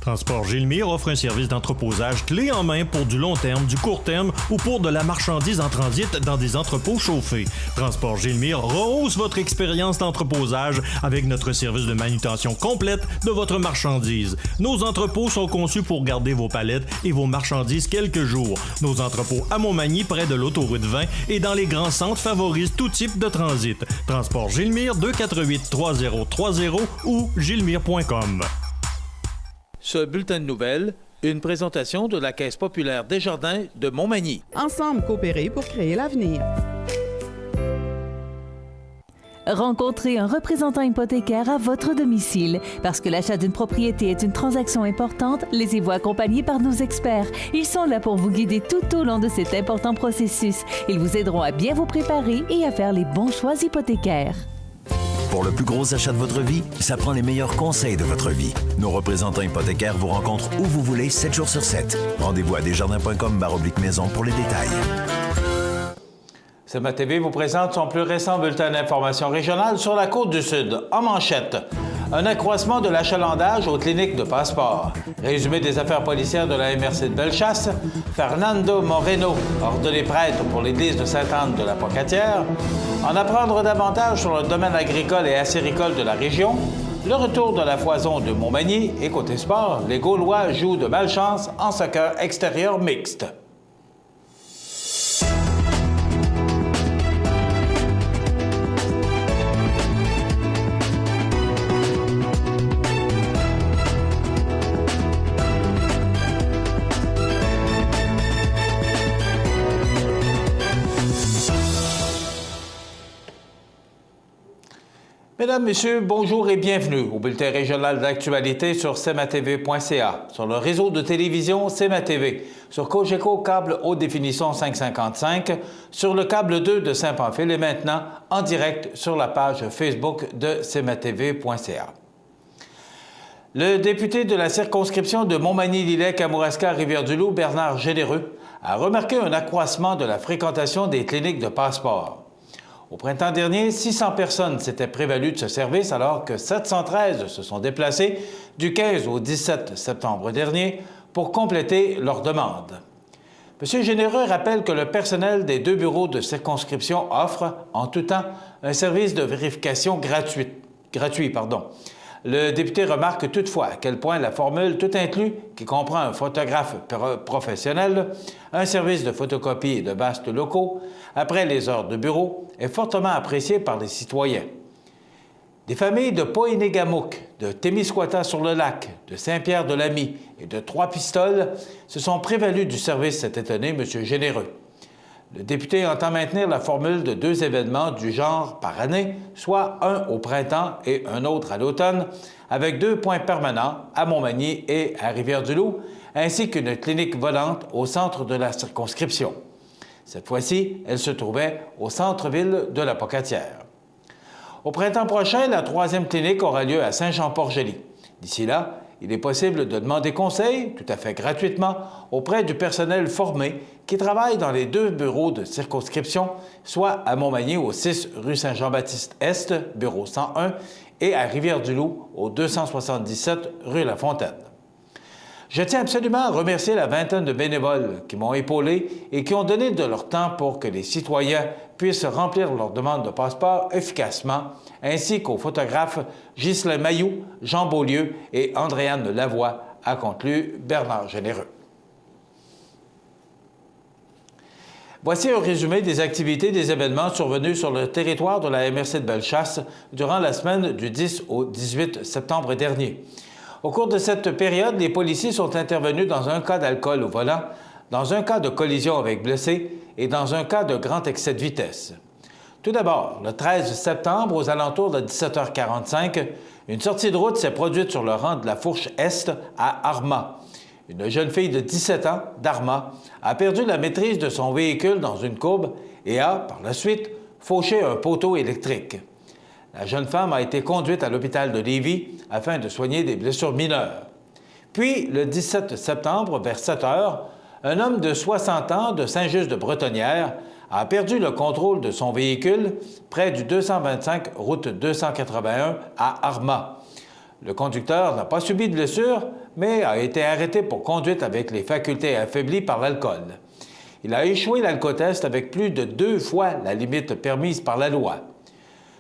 Transport Gilmire offre un service d'entreposage clé en main pour du long terme, du court terme ou pour de la marchandise en transit dans des entrepôts chauffés. Transport Gilmire rehausse votre expérience d'entreposage avec notre service de manutention complète de votre marchandise. Nos entrepôts sont conçus pour garder vos palettes et vos marchandises quelques jours. Nos entrepôts à Montmagny, près de l'autoroute 20 et dans les grands centres favorisent tout type de transit. Transport Gilmire 248-3030 ou gilmire.com. Ce bulletin de nouvelles, une présentation de la Caisse populaire Desjardins de Montmagny. Ensemble coopérer pour créer l'avenir. Rencontrez un représentant hypothécaire à votre domicile. Parce que l'achat d'une propriété est une transaction importante, laissez-vous accompagner par nos experts. Ils sont là pour vous guider tout au long de cet important processus. Ils vous aideront à bien vous préparer et à faire les bons choix hypothécaires. Pour le plus gros achat de votre vie, ça prend les meilleurs conseils de votre vie. Nos représentants hypothécaires vous rencontrent où vous voulez, 7 jours sur 7. Rendez-vous à desjardins.com/maison pour les détails. CMA TV vous présente son plus récent bulletin d'information régionale sur la Côte-du-Sud. En manchette, un accroissement de l'achalandage aux cliniques de passeport. Résumé des affaires policières de la MRC de Bellechasse, Fernando Moreno, ordonné prêtre pour l'église de Sainte-Anne de la Pocatière. En apprendre davantage sur le domaine agricole et acéricole de la région, le retour de la foison de Montmagny et côté sport, les Gaulois jouent de malchance en soccer extérieur mixte. Mesdames, Messieurs, bonjour et bienvenue au bulletin régional d'actualité sur cmatv.ca, sur le réseau de télévision CMA TV, sur Cogeco câble haute définition 555, sur le câble 2 de Saint-Pamphile et maintenant en direct sur la page Facebook de cmatv.ca. Le député de la circonscription de Montmagny-Lillet-Kamouraska-Rivière-du-Loup, Bernard Généreux, a remarqué un accroissement de la fréquentation des cliniques de passeport. Au printemps dernier, 600 personnes s'étaient prévalues de ce service alors que 713 se sont déplacées du 15 au 17 septembre dernier pour compléter leur demande. M. Généreux rappelle que le personnel des 2 bureaux de circonscription offre, en tout temps, un service de vérification gratuit. Le député remarque toutefois à quel point la formule tout inclus, qui comprend un photographe professionnel, un service de photocopie et de vastes locaux, après les heures de bureau, est fortement appréciée par les citoyens. Des familles de Poinégamouk, de Témiscouata-sur-le-Lac, de Saint-Pierre-de-Lamy et de Trois-Pistoles se sont prévalues du service cet été, M. Généreux. Le député entend maintenir la formule de 2 événements du genre par année, soit un au printemps et un autre à l'automne, avec 2 points permanents à Montmagny et à Rivière-du-Loup, ainsi qu'une clinique volante au centre de la circonscription. Cette fois-ci, elle se trouvait au centre-ville de la Pocatière. Au printemps prochain, la 3e clinique aura lieu à Saint-Jean-Port-Joli. D'ici là, il est possible de demander conseil, tout à fait gratuitement, auprès du personnel formé qui travaille dans les 2 bureaux de circonscription, soit à Montmagny au 6 rue Saint-Jean-Baptiste-Est, bureau 101, et à Rivière-du-Loup au 277 rue La Fontaine. Je tiens absolument à remercier la vingtaine de bénévoles qui m'ont épaulé et qui ont donné de leur temps pour que les citoyens puissent remplir leur demande de passeport efficacement, ainsi qu'aux photographes Ghislain Mailloux, Jean Beaulieu et Andréane Lavoie, a conclu Bernard Généreux. Voici un résumé des activités et des événements survenus sur le territoire de la MRC de Bellechasse durant la semaine du 10 au 18 septembre dernier. Au cours de cette période, les policiers sont intervenus dans un cas d'alcool au volant, dans un cas de collision avec blessé et dans un cas de grand excès de vitesse. Tout d'abord, le 13 septembre, aux alentours de 17h45, une sortie de route s'est produite sur le rang de la Fourche Est à Armagh. Une jeune fille de 17 ans, d'Armagh, a perdu la maîtrise de son véhicule dans une courbe et a, par la suite, fauché un poteau électrique. La jeune femme a été conduite à l'hôpital de Lévis afin de soigner des blessures mineures. Puis, le 17 septembre, vers 7 heures, un homme de 60 ans de Saint-Just-de-Bretonnière a perdu le contrôle de son véhicule près du 225 route 281 à Armagh. Le conducteur n'a pas subi de blessure, mais a été arrêté pour conduite avec les facultés affaiblies par l'alcool. Il a échoué l'alcotest avec plus de 2 fois la limite permise par la loi.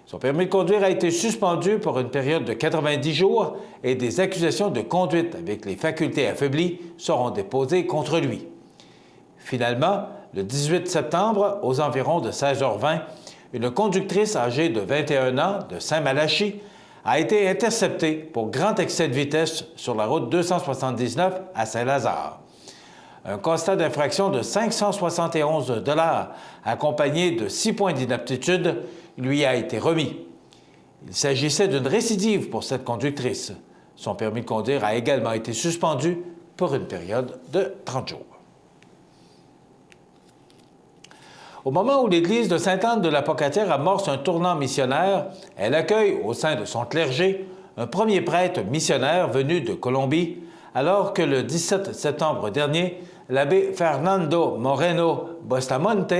Son permis de conduire a été suspendu pour une période de 90 jours et des accusations de conduite avec les facultés affaiblies seront déposées contre lui. Finalement, le 18 septembre, aux environs de 16h20, une conductrice âgée de 21 ans de Saint-Malachie a été interceptée pour grand excès de vitesse sur la route 279 à Saint-Lazare. Un constat d'infraction de 571 $ accompagné de 6 points d'inaptitude lui a été remis. Il s'agissait d'une récidive pour cette conductrice. Son permis de conduire a également été suspendu pour une période de 30 jours. Au moment où l'Église de Sainte-Anne de la Pocatière amorce un tournant missionnaire, elle accueille au sein de son clergé un premier prêtre missionnaire venu de Colombie, alors que le 17 septembre dernier, l'abbé Fernando Moreno Bustamante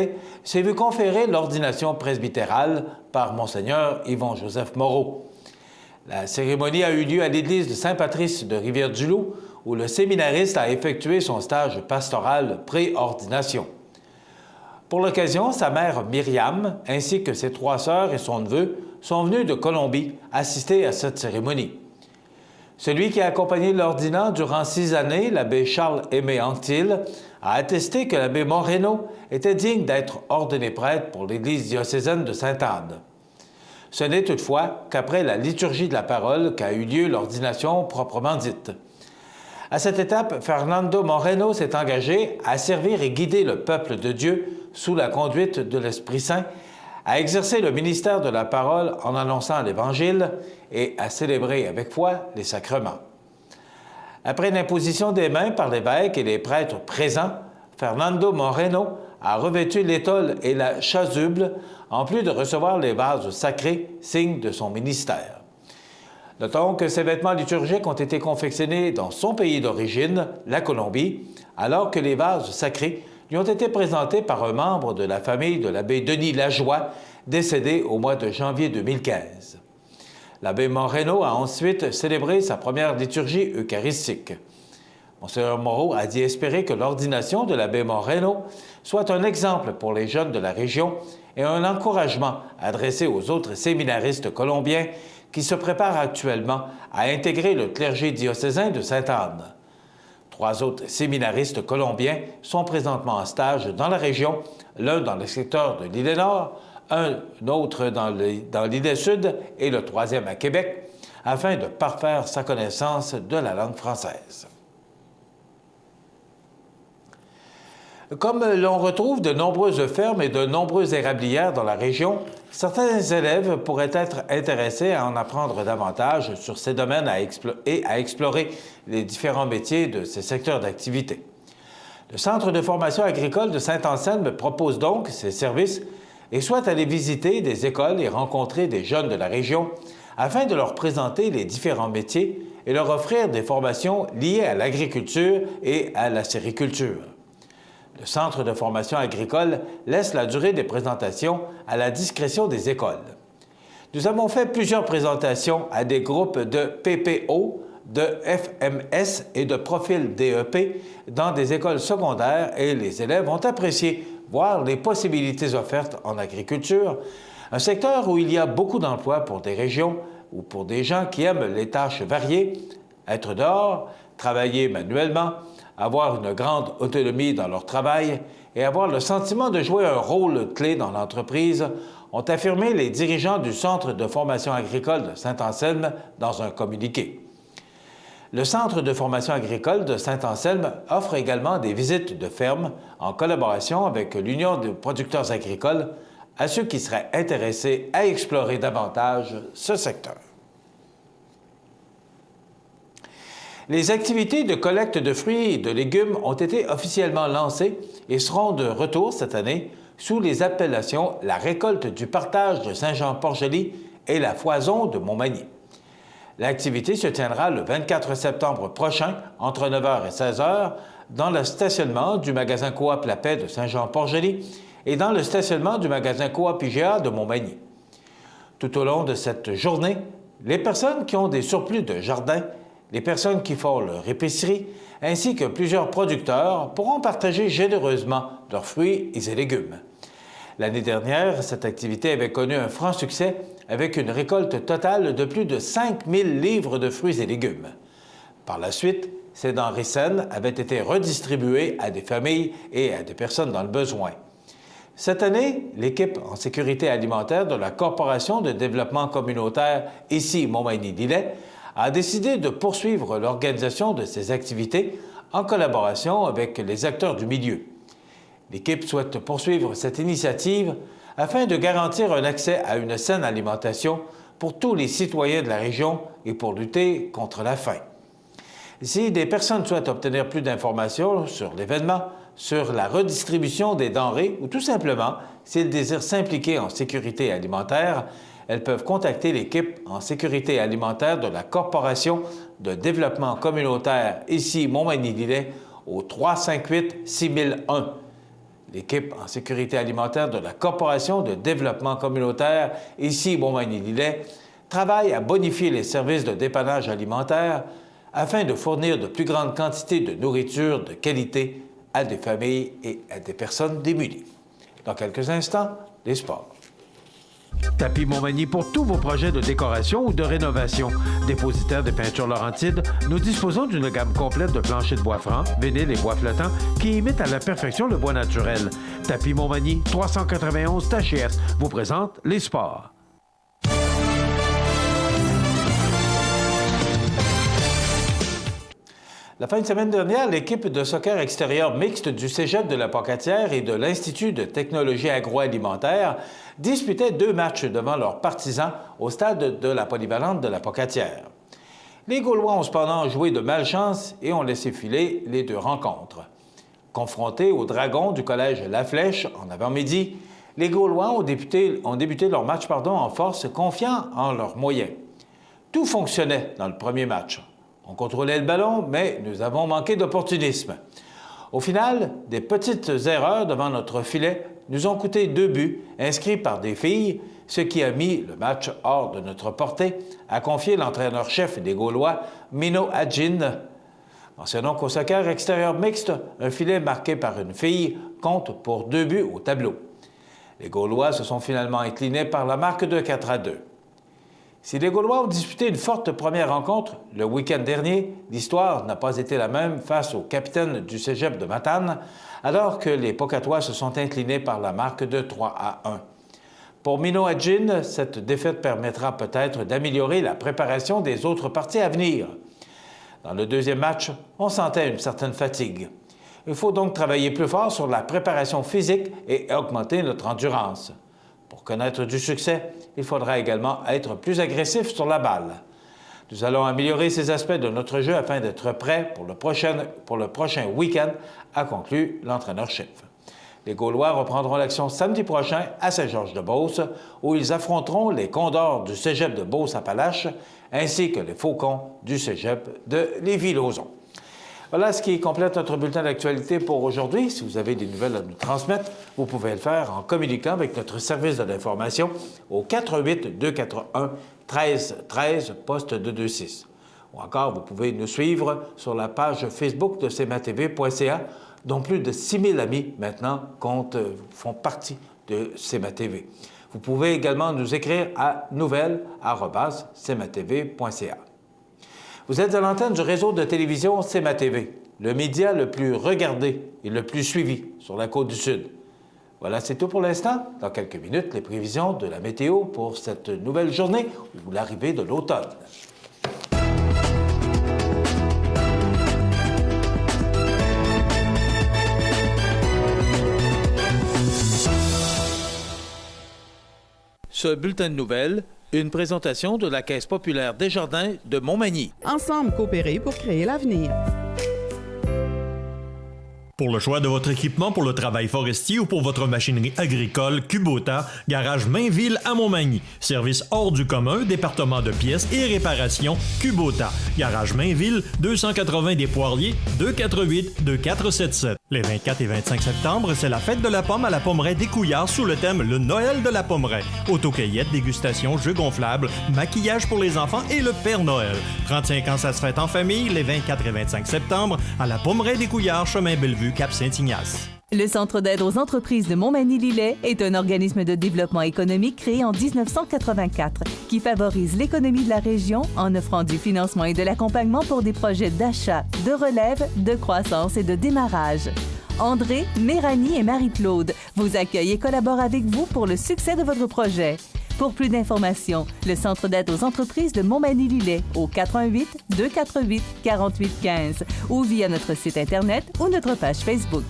s'est vu conférer l'ordination presbytérale par Monseigneur Yvon-Joseph Moreau. La cérémonie a eu lieu à l'église de Saint-Patrice de Rivière-du-Loup, où le séminariste a effectué son stage pastoral pré-ordination. Pour l'occasion, sa mère Myriam, ainsi que ses 3 sœurs et son neveu, sont venus de Colombie assister à cette cérémonie. Celui qui a accompagné l'ordinant durant 6 années, l'abbé Charles-Aimé Anctil, a attesté que l'abbé Moreno était digne d'être ordonné prêtre pour l'Église diocésaine de Sainte-Anne. Ce n'est toutefois qu'après la liturgie de la parole qu'a eu lieu l'ordination proprement dite. À cette étape, Fernando Moreno s'est engagé à servir et guider le peuple de Dieu sous la conduite de l'Esprit Saint, à exercer le ministère de la parole en annonçant l'Évangile et à célébrer avec foi les sacrements. Après l'imposition des mains par l'évêque et les prêtres présents, Fernando Moreno a revêtu l'étole et la chasuble, en plus de recevoir les vases sacrés, signe de son ministère. Notons que ces vêtements liturgiques ont été confectionnés dans son pays d'origine, la Colombie, alors que les vases sacrés lui ont été présentés par un membre de la famille de l'abbé Denis Lajoie, décédé au mois de janvier 2015. L'abbé Moreno a ensuite célébré sa première liturgie eucharistique. Monseigneur Moreau a dit espérer que l'ordination de l'abbé Moreno soit un exemple pour les jeunes de la région et un encouragement adressé aux autres séminaristes colombiens qui se préparent actuellement à intégrer le clergé diocésain de Sainte-Anne. 3 autres séminaristes colombiens sont présentement en stage dans la région, l'un dans le secteur de l'Île-Nord, un autre dans l'Île-Sud et le 3e à Québec, afin de parfaire sa connaissance de la langue française. Comme l'on retrouve de nombreuses fermes et de nombreuses érablières dans la région, certains élèves pourraient être intéressés à en apprendre davantage sur ces domaines et à explorer les différents métiers de ces secteurs d'activité. Le Centre de formation agricole de Saint-Anselme propose donc ses services et souhaite aller visiter des écoles et rencontrer des jeunes de la région afin de leur présenter les différents métiers et leur offrir des formations liées à l'agriculture et à la sériculture. Le Centre de formation agricole laisse la durée des présentations à la discrétion des écoles. Nous avons fait plusieurs présentations à des groupes de PPO, de FMS et de profil DEP dans des écoles secondaires et les élèves ont apprécié voir les possibilités offertes en agriculture, un secteur où il y a beaucoup d'emplois pour des régions ou pour des gens qui aiment les tâches variées, être dehors, travailler manuellement, avoir une grande autonomie dans leur travail et avoir le sentiment de jouer un rôle clé dans l'entreprise, ont affirmé les dirigeants du Centre de formation agricole de Saint-Anselme dans un communiqué. Le Centre de formation agricole de Saint-Anselme offre également des visites de fermes en collaboration avec l'Union des producteurs agricoles à ceux qui seraient intéressés à explorer davantage ce secteur. Les activités de collecte de fruits et de légumes ont été officiellement lancées et seront de retour cette année sous les appellations la récolte du partage de Saint-Jean-Port-Joli et la foison de Montmagny. L'activité se tiendra le 24 septembre prochain entre 9h et 16h dans le stationnement du magasin Coop La Paix de Saint-Jean-Port-Joli et dans le stationnement du magasin Coop IGA de Montmagny. Tout au long de cette journée, les personnes qui ont des surplus de jardin Les personnes qui font leur épicerie, ainsi que plusieurs producteurs, pourront partager généreusement leurs fruits et légumes. L'année dernière, cette activité avait connu un franc succès avec une récolte totale de plus de 5000 livres de fruits et légumes. Par la suite, ces denrées saines avaient été redistribuées à des familles et à des personnes dans le besoin. Cette année, l'équipe en sécurité alimentaire de la Corporation de développement communautaire, ici Montmagny-Lillet, a décidé de poursuivre l'organisation de ces activités en collaboration avec les acteurs du milieu. L'équipe souhaite poursuivre cette initiative afin de garantir un accès à une saine alimentation pour tous les citoyens de la région et pour lutter contre la faim. Si des personnes souhaitent obtenir plus d'informations sur l'événement, sur la redistribution des denrées ou tout simplement s'ils désirent s'impliquer en sécurité alimentaire, elles peuvent contacter l'équipe en sécurité alimentaire de la Corporation de développement communautaire ici Montmagny-Lillet au 358-6001. L'équipe en sécurité alimentaire de la Corporation de développement communautaire ici Montmagny-Lillet travaille à bonifier les services de dépannage alimentaire afin de fournir de plus grandes quantités de nourriture de qualité à des familles et à des personnes démunies. Dans quelques instants, les sports. Tapis Montmagny pour tous vos projets de décoration ou de rénovation. Dépositaire des peintures Laurentides, nous disposons d'une gamme complète de planchers de bois franc, vinyle et bois flottant qui imitent à la perfection le bois naturel. Tapis Montmagny, 391 Tachias, vous présente les sports. La fin de semaine dernière, l'équipe de soccer extérieur mixte du Cégep de la Pocatière et de l'Institut de technologie agroalimentaire disputaient 2 matchs devant leurs partisans au stade de la polyvalente de la Pocatière. Les Gaulois ont cependant joué de malchance et ont laissé filer les 2 rencontres. Confrontés aux Dragons du collège La Flèche en avant-midi, les Gaulois ont débuté leur match en force, confiants en leurs moyens. Tout fonctionnait dans le premier match. On contrôlait le ballon, mais nous avons manqué d'opportunisme. Au final, des petites erreurs devant notre filet nous ont coûté 2 buts inscrits par des filles, ce qui a mis le match hors de notre portée, a confié l'entraîneur-chef des Gaulois, Mino Adjin. Mentionnons qu'au soccer extérieur mixte, un filet marqué par une fille compte pour 2 buts au tableau. Les Gaulois se sont finalement inclinés par la marque de 4-2. Si les Gaulois ont disputé une forte première rencontre le week-end dernier, l'histoire n'a pas été la même face au capitaine du Cégep de Matane, alors que les Pocatois se sont inclinés par la marque de 3-1. Pour Mino Adjin, cette défaite permettra peut-être d'améliorer la préparation des autres parties à venir. Dans le deuxième match, on sentait une certaine fatigue. Il faut donc travailler plus fort sur la préparation physique et augmenter notre endurance. Pour connaître du succès, il faudra également être plus agressif sur la balle. Nous allons améliorer ces aspects de notre jeu afin d'être prêts pour le prochain week-end, a conclu l'entraîneur-chef. Les Gaulois reprendront l'action samedi prochain à Saint-Georges-de-Beauce, où ils affronteront les Condors du Cégep de Beauce-Appalaches ainsi que les Faucons du Cégep de Lévis-Lauzon. Voilà ce qui complète notre bulletin d'actualité pour aujourd'hui. Si vous avez des nouvelles à nous transmettre, vous pouvez le faire en communiquant avec notre service de l'information au 418-241-1313, poste 226. Ou encore, vous pouvez nous suivre sur la page Facebook de cmatv.ca, dont plus de 6000 amis maintenant font partie de CMA-TV. Vous pouvez également nous écrire à nouvelles@cmatv.ca. Vous êtes à l'antenne du réseau de télévision CMA-TV, le média le plus regardé et le plus suivi sur la Côte-du-Sud. Voilà, c'est tout pour l'instant. Dans quelques minutes, les prévisions de la météo pour cette nouvelle journée ou l'arrivée de l'automne. Ce bulletin de nouvelles, une présentation de la Caisse populaire Desjardins de Montmagny. Ensemble coopérer pour créer l'avenir. Pour le choix de votre équipement pour le travail forestier ou pour votre machinerie agricole, Kubota, garage Mainville à Montmagny. Service hors du commun, département de pièces et réparation, Kubota. Garage Mainville, 280 des Poiriers, 248-2477. Les 24 et 25 septembre, c'est la fête de la pomme à la Pommeraie des Couillards sous le thème Le Noël de la Pommeraie. Autocueillette, dégustation, jeux gonflables, maquillage pour les enfants et le Père Noël. 35 ans, ça se fête en famille, les 24 et 25 septembre, à la Pommeraie des Couillards, chemin Bellevue, Cap-Saint-Ignace. Le Centre d'aide aux entreprises de Montmagny-Lillet est un organisme de développement économique créé en 1984 qui favorise l'économie de la région en offrant du financement et de l'accompagnement pour des projets d'achat, de relève, de croissance et de démarrage. André, Méranie et Marie-Claude vous accueillent et collaborent avec vous pour le succès de votre projet. Pour plus d'informations, le Centre d'aide aux entreprises de Montmagny-Lillet au 418-248-4815 ou via notre site Internet ou notre page Facebook.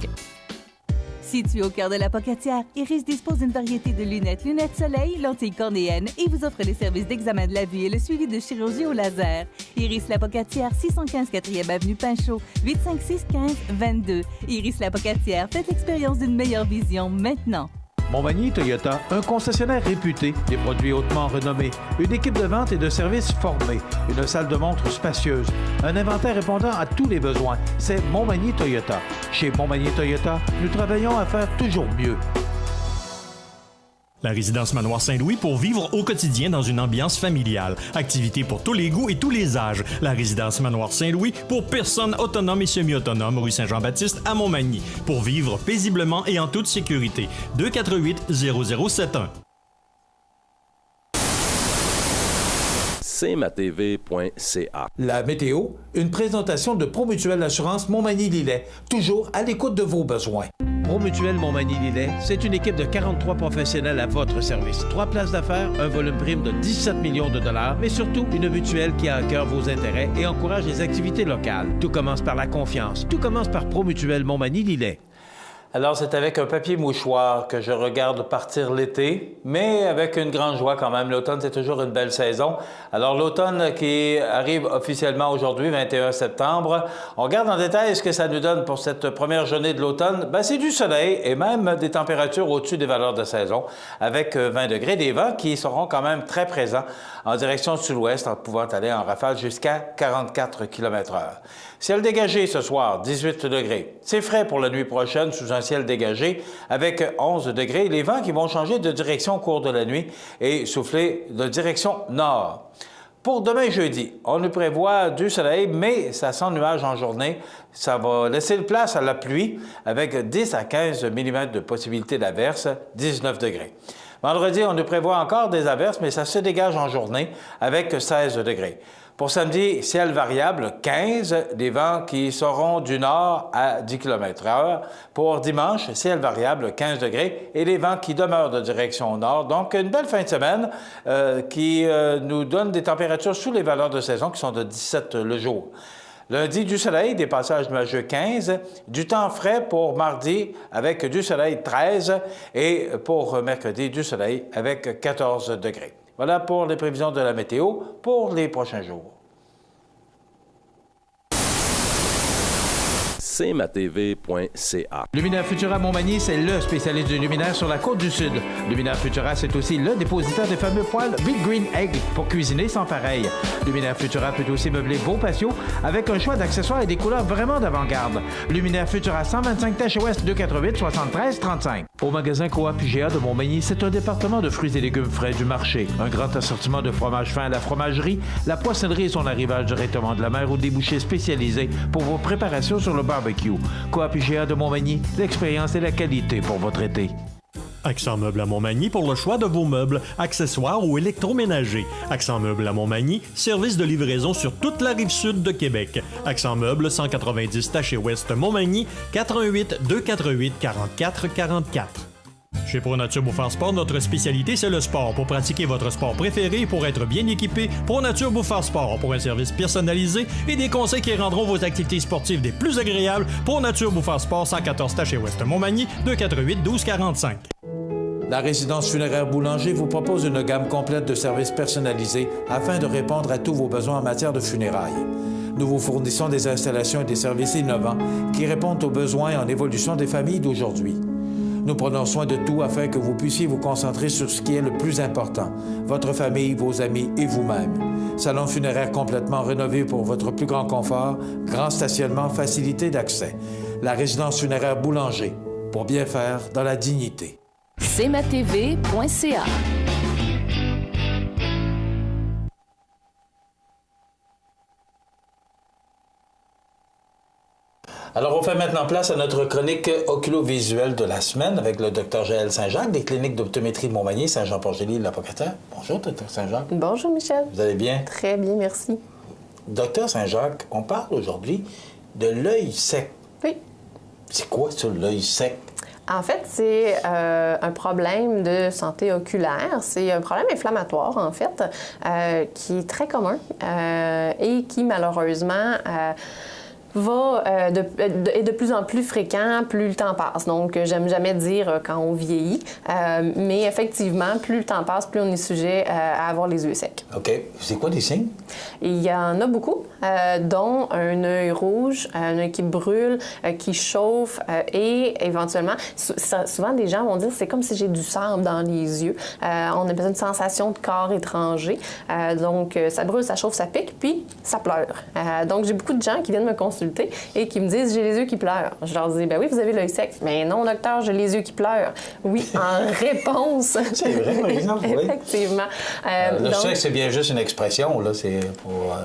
Situé au cœur de la Pocatière, Iris dispose d'une variété de lunettes soleil, lentilles cornéennes et vous offre les services d'examen de la vue et le suivi de chirurgie au laser. Iris La Pocatière, 615 4e Avenue Pinchot, 856-15-22. Iris La Pocatière, faites l'expérience d'une meilleure vision maintenant. Montmagny Toyota, un concessionnaire réputé, des produits hautement renommés, une équipe de vente et de services formée, une salle de montre spacieuse, un inventaire répondant à tous les besoins. C'est Montmagny Toyota. Chez Montmagny Toyota, nous travaillons à faire toujours mieux. La résidence Manoir Saint-Louis pour vivre au quotidien dans une ambiance familiale. Activités pour tous les goûts et tous les âges. La résidence Manoir Saint-Louis pour personnes autonomes et semi-autonomes, rue Saint-Jean-Baptiste à Montmagny. Pour vivre paisiblement et en toute sécurité. 248-0071. cmatv.ca. La météo, une présentation de Promutuelle Assurance Montmagny-Lillet, toujours à l'écoute de vos besoins. Promutuelle Montmagny-Lillet, c'est une équipe de 43 professionnels à votre service. 3 places d'affaires, un volume prime de 17 millions de dollars, mais surtout une mutuelle qui a à cœur vos intérêts et encourage les activités locales. Tout commence par la confiance. Tout commence par Promutuelle Montmagny-Lillet. Alors, c'est avec un papier mouchoir que je regarde partir l'été, mais avec une grande joie quand même. L'automne, c'est toujours une belle saison. Alors, l'automne qui arrive officiellement aujourd'hui, 21 septembre, on regarde en détail ce que ça nous donne pour cette première journée de l'automne. Bien, c'est du soleil et même des températures au-dessus des valeurs de saison, avec 20 degrés, des vents qui seront quand même très présents en direction sud-ouest, en pouvant aller en rafale jusqu'à 44 km/h. Ciel dégagé ce soir, 18 degrés. C'est frais pour la nuit prochaine sous un ciel dégagé avec 11 degrés. Les vents qui vont changer de direction au cours de la nuit et souffler de direction nord. Pour demain jeudi, on nous prévoit du soleil, mais ça sent nuage en journée. Ça va laisser place à la pluie avec 10 à 15 mm de possibilité d'averse, 19 degrés. Vendredi, on nous prévoit encore des averses, mais ça se dégage en journée avec 16 degrés. Pour samedi, ciel variable, 15, des vents qui seront du nord à 10 km/h. Pour dimanche, ciel variable, 15 degrés, et les vents qui demeurent de direction nord. Donc, une belle fin de semaine qui nous donne des températures sous les valeurs de saison qui sont de 17 le jour. Lundi, du soleil, des passages nuageux 15, du temps frais pour mardi avec du soleil 13 et pour mercredi, du soleil avec 14 degrés. Voilà pour les prévisions de la météo pour les prochains jours. cmatv.ca. Luminaire Futura Montmagny, c'est le spécialiste du luminaire sur la côte du Sud. Luminaire Futura, c'est aussi le dépositaire des fameux poêles Big Green Egg pour cuisiner sans pareil. Luminaire Futura peut aussi meubler vos patios avec un choix d'accessoires et des couleurs vraiment d'avant-garde. Luminaire Futura, 125 Taché Ouest, 248-73-35. Au magasin Coop IGA de Montmagny, c'est un département de fruits et légumes frais du marché. Un grand assortiment de fromage fin à la fromagerie, la poissonnerie et son arrivage directement de la mer ou des bouchers spécialisés pour vos préparations sur le barbecue. Coop IGA de Montmagny, l'expérience et la qualité pour votre été. Accent Meubles à Montmagny pour le choix de vos meubles, accessoires ou électroménagers. Accent Meubles à Montmagny, service de livraison sur toute la rive sud de Québec. Accent Meubles, 190 Taché Ouest Montmagny, 418-248-4444. Chez ProNature Bouffard Sport, notre spécialité, c'est le sport. Pour pratiquer votre sport préféré et pour être bien équipé, ProNature Bouffard Sport. Pour un service personnalisé et des conseils qui rendront vos activités sportives des plus agréables, ProNature Bouffard Sport, 114 Taché Ouest Montmagny, 248-1245. La résidence funéraire Boulanger vous propose une gamme complète de services personnalisés afin de répondre à tous vos besoins en matière de funérailles. Nous vous fournissons des installations et des services innovants qui répondent aux besoins en évolution des familles d'aujourd'hui. Nous prenons soin de tout afin que vous puissiez vous concentrer sur ce qui est le plus important, votre famille, vos amis et vous-même. Salon funéraire complètement rénové pour votre plus grand confort, grand stationnement, facilité d'accès. La résidence funéraire Boulanger, pour bien faire dans la dignité. cmatv.ca. Alors, on fait maintenant place à notre chronique oculovisuelle de la semaine avec le Dr Jaël Saint-Jacques des cliniques d'optométrie de Montmagny, Saint-Jean-Port-Gély, l'Apocataire. Bonjour, Dr Saint-Jacques. Bonjour, Michel. Vous allez bien? Très bien, merci. Dr Saint-Jacques, on parle aujourd'hui de l'œil sec. Oui. C'est quoi ça, l'œil sec? En fait, c'est un problème de santé oculaire. C'est un problème inflammatoire, en fait, qui est très commun et qui, malheureusement, est de plus en plus fréquent plus le temps passe. Donc, j'aime jamais dire quand on vieillit, mais effectivement, plus le temps passe, plus on est sujet à avoir les yeux secs. OK. C'est quoi les signes? Il y en a beaucoup, dont un œil rouge, un œil qui brûle, qui chauffe et éventuellement, souvent des gens vont dire c'est comme si j'ai du sable dans les yeux. On a besoin d'une sensation de corps étranger. Donc, ça brûle, ça chauffe, ça pique, puis ça pleure. Donc, j'ai beaucoup de gens qui viennent me consulter et qui me disent j'ai les yeux qui pleurent. Je leur dis ben oui, vous avez l'œil sec. Mais non, docteur, j'ai les yeux qui pleurent. Oui, en réponse. C'est vrai, par exemple, oui. Effectivement. Le sec, c'est bien juste une expression, là. C'est pour.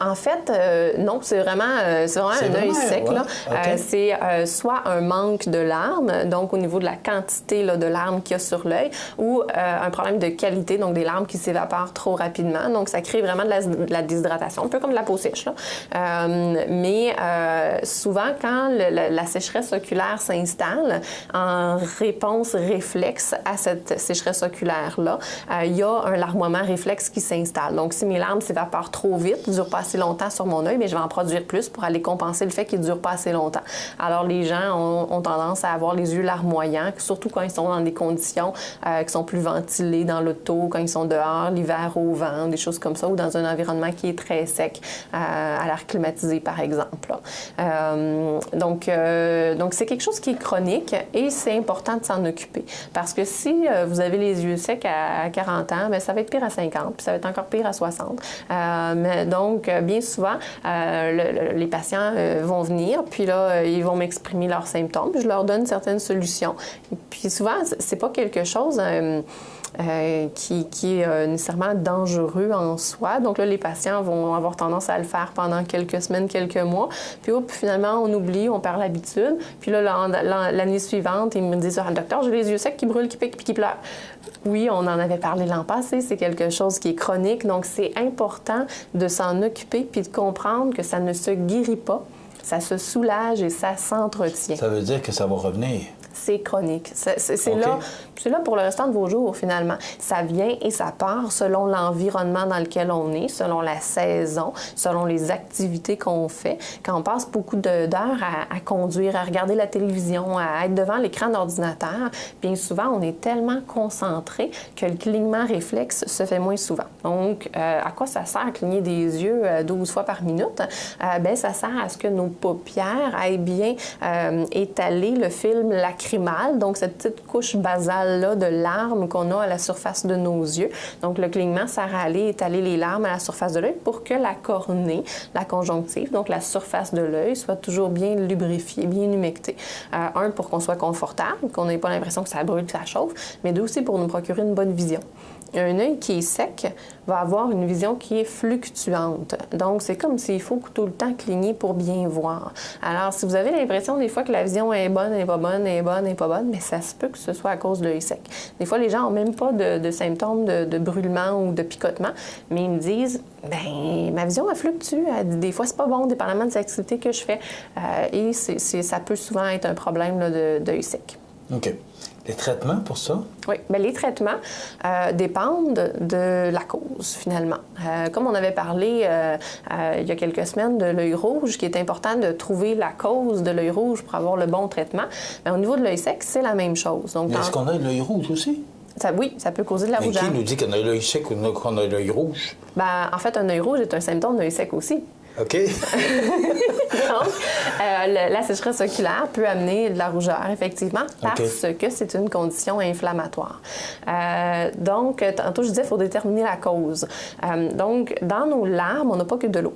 En fait, non, c'est vraiment un œil sec. Ouais. Là. Okay. C'est soit un manque de larmes, donc au niveau de la quantité là, de larmes qu'il y a sur l'œil, ou un problème de qualité, donc des larmes qui s'évaporent trop rapidement. Donc, ça crée vraiment de la déshydratation, un peu comme de la peau sèche. Là. Mais souvent, quand la sécheresse oculaire s'installe, en réponse réflexe à cette sécheresse oculaire-là, il y a un larmoiement réflexe qui s'installe. Donc, si mes larmes s'évaporent trop vite, ne durent pas assez longtemps sur mon œil, mais je vais en produire plus pour aller compenser le fait qu'ils ne durent pas assez longtemps. Alors, les gens ont tendance à avoir les yeux larmoyants, surtout quand ils sont dans des conditions qui sont plus ventilées dans l'auto, quand ils sont dehors, l'hiver au vent, des choses comme ça, ou dans un environnement qui est très sec, à l'air climatisé, par exemple. Donc, c'est quelque chose qui est chronique et c'est important de s'en occuper. Parce que si vous avez les yeux secs à 40 ans, bien, ça va être pire à 50, puis ça va être encore pire à 60. Donc, bien souvent, les patients vont venir, puis là, ils vont m'exprimer leurs symptômes, puis je leur donne certaines solutions. Puis souvent, c'est pas quelque chose qui est nécessairement dangereux en soi. Donc là, les patients vont avoir tendance à le faire pendant quelques semaines, quelques mois. Puis finalement, on oublie, on perd l'habitude. Puis là, l'année suivante, ils me disent « Ah, docteur, j'ai les yeux secs qui brûlent, qui piquent, puis qui pleurent. » Oui, on en avait parlé l'an passé. C'est quelque chose qui est chronique. Donc, c'est important de s'en occuper puis de comprendre que ça ne se guérit pas. Ça se soulage et ça s'entretient. Ça veut dire que ça va revenir. C'est chronique. C'est Okay. là pour le restant de vos jours, finalement. Ça vient et ça part selon l'environnement dans lequel on est, selon la saison, selon les activités qu'on fait. Quand on passe beaucoup d'heures à conduire, à regarder la télévision, à être devant l'écran d'ordinateur, bien souvent, on est tellement concentré que le clignement réflexe se fait moins souvent. Donc, à quoi ça sert à cligner des yeux 12 fois par minute? Bien, ça sert à ce que nos paupières aillent bien étaler le film lacrymal, donc cette petite couche basale là, de larmes qu'on a à la surface de nos yeux. Donc, le clignement sert à aller étaler les larmes à la surface de l'œil pour que la cornée, la conjonctive, donc la surface de l'œil, soit toujours bien lubrifiée, bien humectée. Un, pour qu'on soit confortable, qu'on n'ait pas l'impression que ça brûle, que ça chauffe, mais deux aussi pour nous procurer une bonne vision. Un œil qui est sec va avoir une vision qui est fluctuante. Donc, c'est comme s'il faut tout le temps cligner pour bien voir. Alors, si vous avez l'impression des fois que la vision est bonne, n'est pas bonne, est bonne, n'est pas bonne, mais ça se peut que ce soit à cause de l'œil sec. Des fois, les gens n'ont même pas de symptômes de brûlement ou de picotement, mais ils me disent « Bien, ma vision, elle fluctue. Des fois, c'est pas bon, dépendamment des activités que je fais. » Et ça peut souvent être un problème d'œil sec. OK. Les traitements pour ça? Oui, bien, les traitements dépendent de la cause, finalement. Comme on avait parlé il y a quelques semaines de l'œil rouge, qui est important de trouver la cause de l'œil rouge pour avoir le bon traitement, bien, au niveau de l'œil sec, c'est la même chose. Donc, mais est-ce qu'on a de l'œil rouge aussi? Oui, ça peut causer de la Mais rougeur. qui nous dit qu'on a l'œil sec ou qu'on a l'œil rouge? Ben, en fait, un œil rouge est un symptôme d'œil sec aussi. OK. Donc, la sécheresse oculaire peut amener de la rougeur, effectivement, parce que c'est une condition inflammatoire. Donc, tantôt, je disais, il faut déterminer la cause. Donc, dans nos larmes, on n'a pas que de l'eau.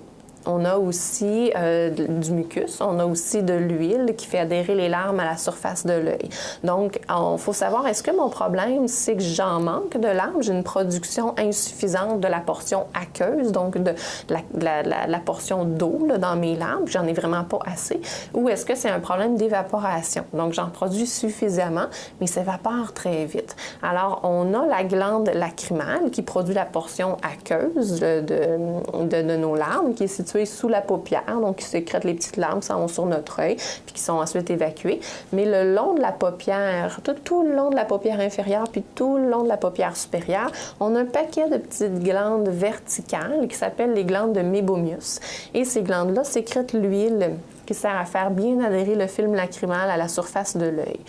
On a aussi du mucus, on a aussi de l'huile qui fait adhérer les larmes à la surface de l'œil. Donc, il faut savoir, est-ce que mon problème, c'est que j'en manque de larmes? J'ai une production insuffisante de la portion aqueuse, donc de la portion d'eau dans mes larmes, puis j'en ai vraiment pas assez? Ou est-ce que c'est un problème d'évaporation? Donc, j'en produis suffisamment, mais ça évapore très vite. Alors, on a la glande lacrymale qui produit la portion aqueuse de nos larmes, qui est située sous la paupière, donc qui sécrètent les petites larmes qui s'en vont sur notre œil, puis qui sont ensuite évacuées. Mais le long de la paupière, tout le long de la paupière inférieure, puis tout le long de la paupière supérieure, on a un paquet de petites glandes verticales qui s'appellent les glandes de Mébomius. Et ces glandes-là sécrètent l'huile qui sert à faire bien adhérer le film lacrymal à la surface de l'œil.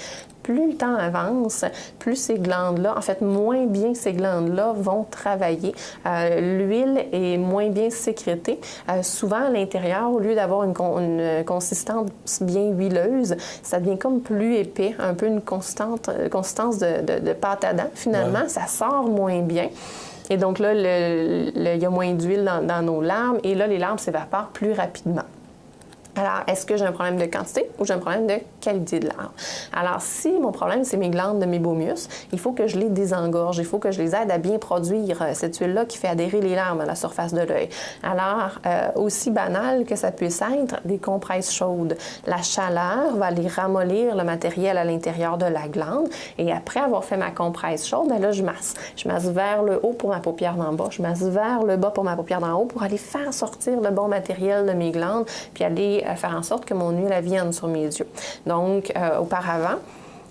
Plus le temps avance, plus ces glandes-là, en fait, moins bien ces glandes-là vont travailler. L'huile est moins bien sécrétée. Souvent, à l'intérieur, au lieu d'avoir une consistance bien huileuse, ça devient comme plus épais, un peu une consistance de pâte à dents. Finalement, ouais. Ça sort moins bien. Et donc là, il y a moins d'huile dans nos larmes, et là, les larmes s'évaporent plus rapidement. Alors, est-ce que j'ai un problème de quantité ou j'ai un problème de qualité de larmes? Alors, si mon problème, c'est mes glandes de Mébomius, il faut que je les désengorge, il faut que je les aide à bien produire cette huile-là qui fait adhérer les larmes à la surface de l'œil. Alors, aussi banal que ça puisse être, des compresses chaudes. La chaleur va aller ramollir le matériel à l'intérieur de la glande, et après avoir fait ma compresse chaude, bien là, je masse. Je masse vers le haut pour ma paupière d'en bas, je masse vers le bas pour ma paupière d'en haut pour aller faire sortir le bon matériel de mes glandes, puis aller faire en sorte que mon huile vienne sur mes yeux. Donc, auparavant,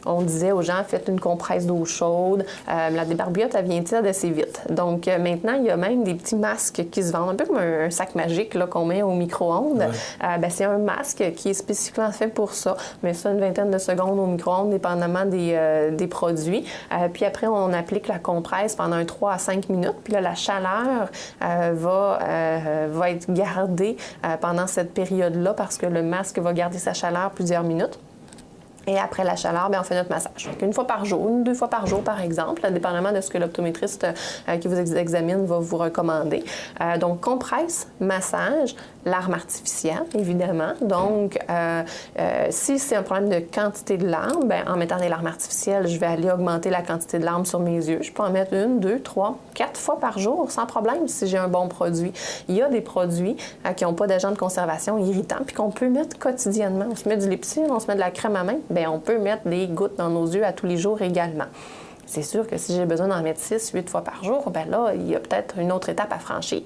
on disait aux gens, faites une compresse d'eau chaude. La débarbouillotte, elle vient tiède assez vite. Donc, maintenant, il y a même des petits masques qui se vendent, un peu comme un sac magique là, qu'on met au micro-ondes. Ouais. C'est un masque qui est spécifiquement fait pour ça. On met ça une vingtaine de secondes au micro-ondes, dépendamment des produits. Puis après, on applique la compresse pendant 3 à 5 minutes. Puis là, la chaleur va être gardée pendant cette période-là parce que le masque va garder sa chaleur plusieurs minutes. Et après la chaleur, bien, on fait notre massage. Donc, 1 fois par jour, 2 fois par jour, par exemple, dépendamment de ce que l'optométriste qui vous examine va vous recommander. Donc, compresse, massage, larmes artificielles, évidemment. Donc, si c'est un problème de quantité de larmes, bien, en mettant des larmes artificielles, je vais aller augmenter la quantité de larmes sur mes yeux. Je peux en mettre 1, 2, 3, 4 fois par jour, sans problème, si j'ai un bon produit. Il y a des produits qui n'ont pas d'agent de conservation irritant, puis qu'on peut mettre quotidiennement. On se met du Lipsil, on se met de la crème à main. Bien, on peut mettre des gouttes dans nos yeux à tous les jours également. C'est sûr que si j'ai besoin d'en mettre 6, 8 fois par jour, bien là, il y a peut-être une autre étape à franchir.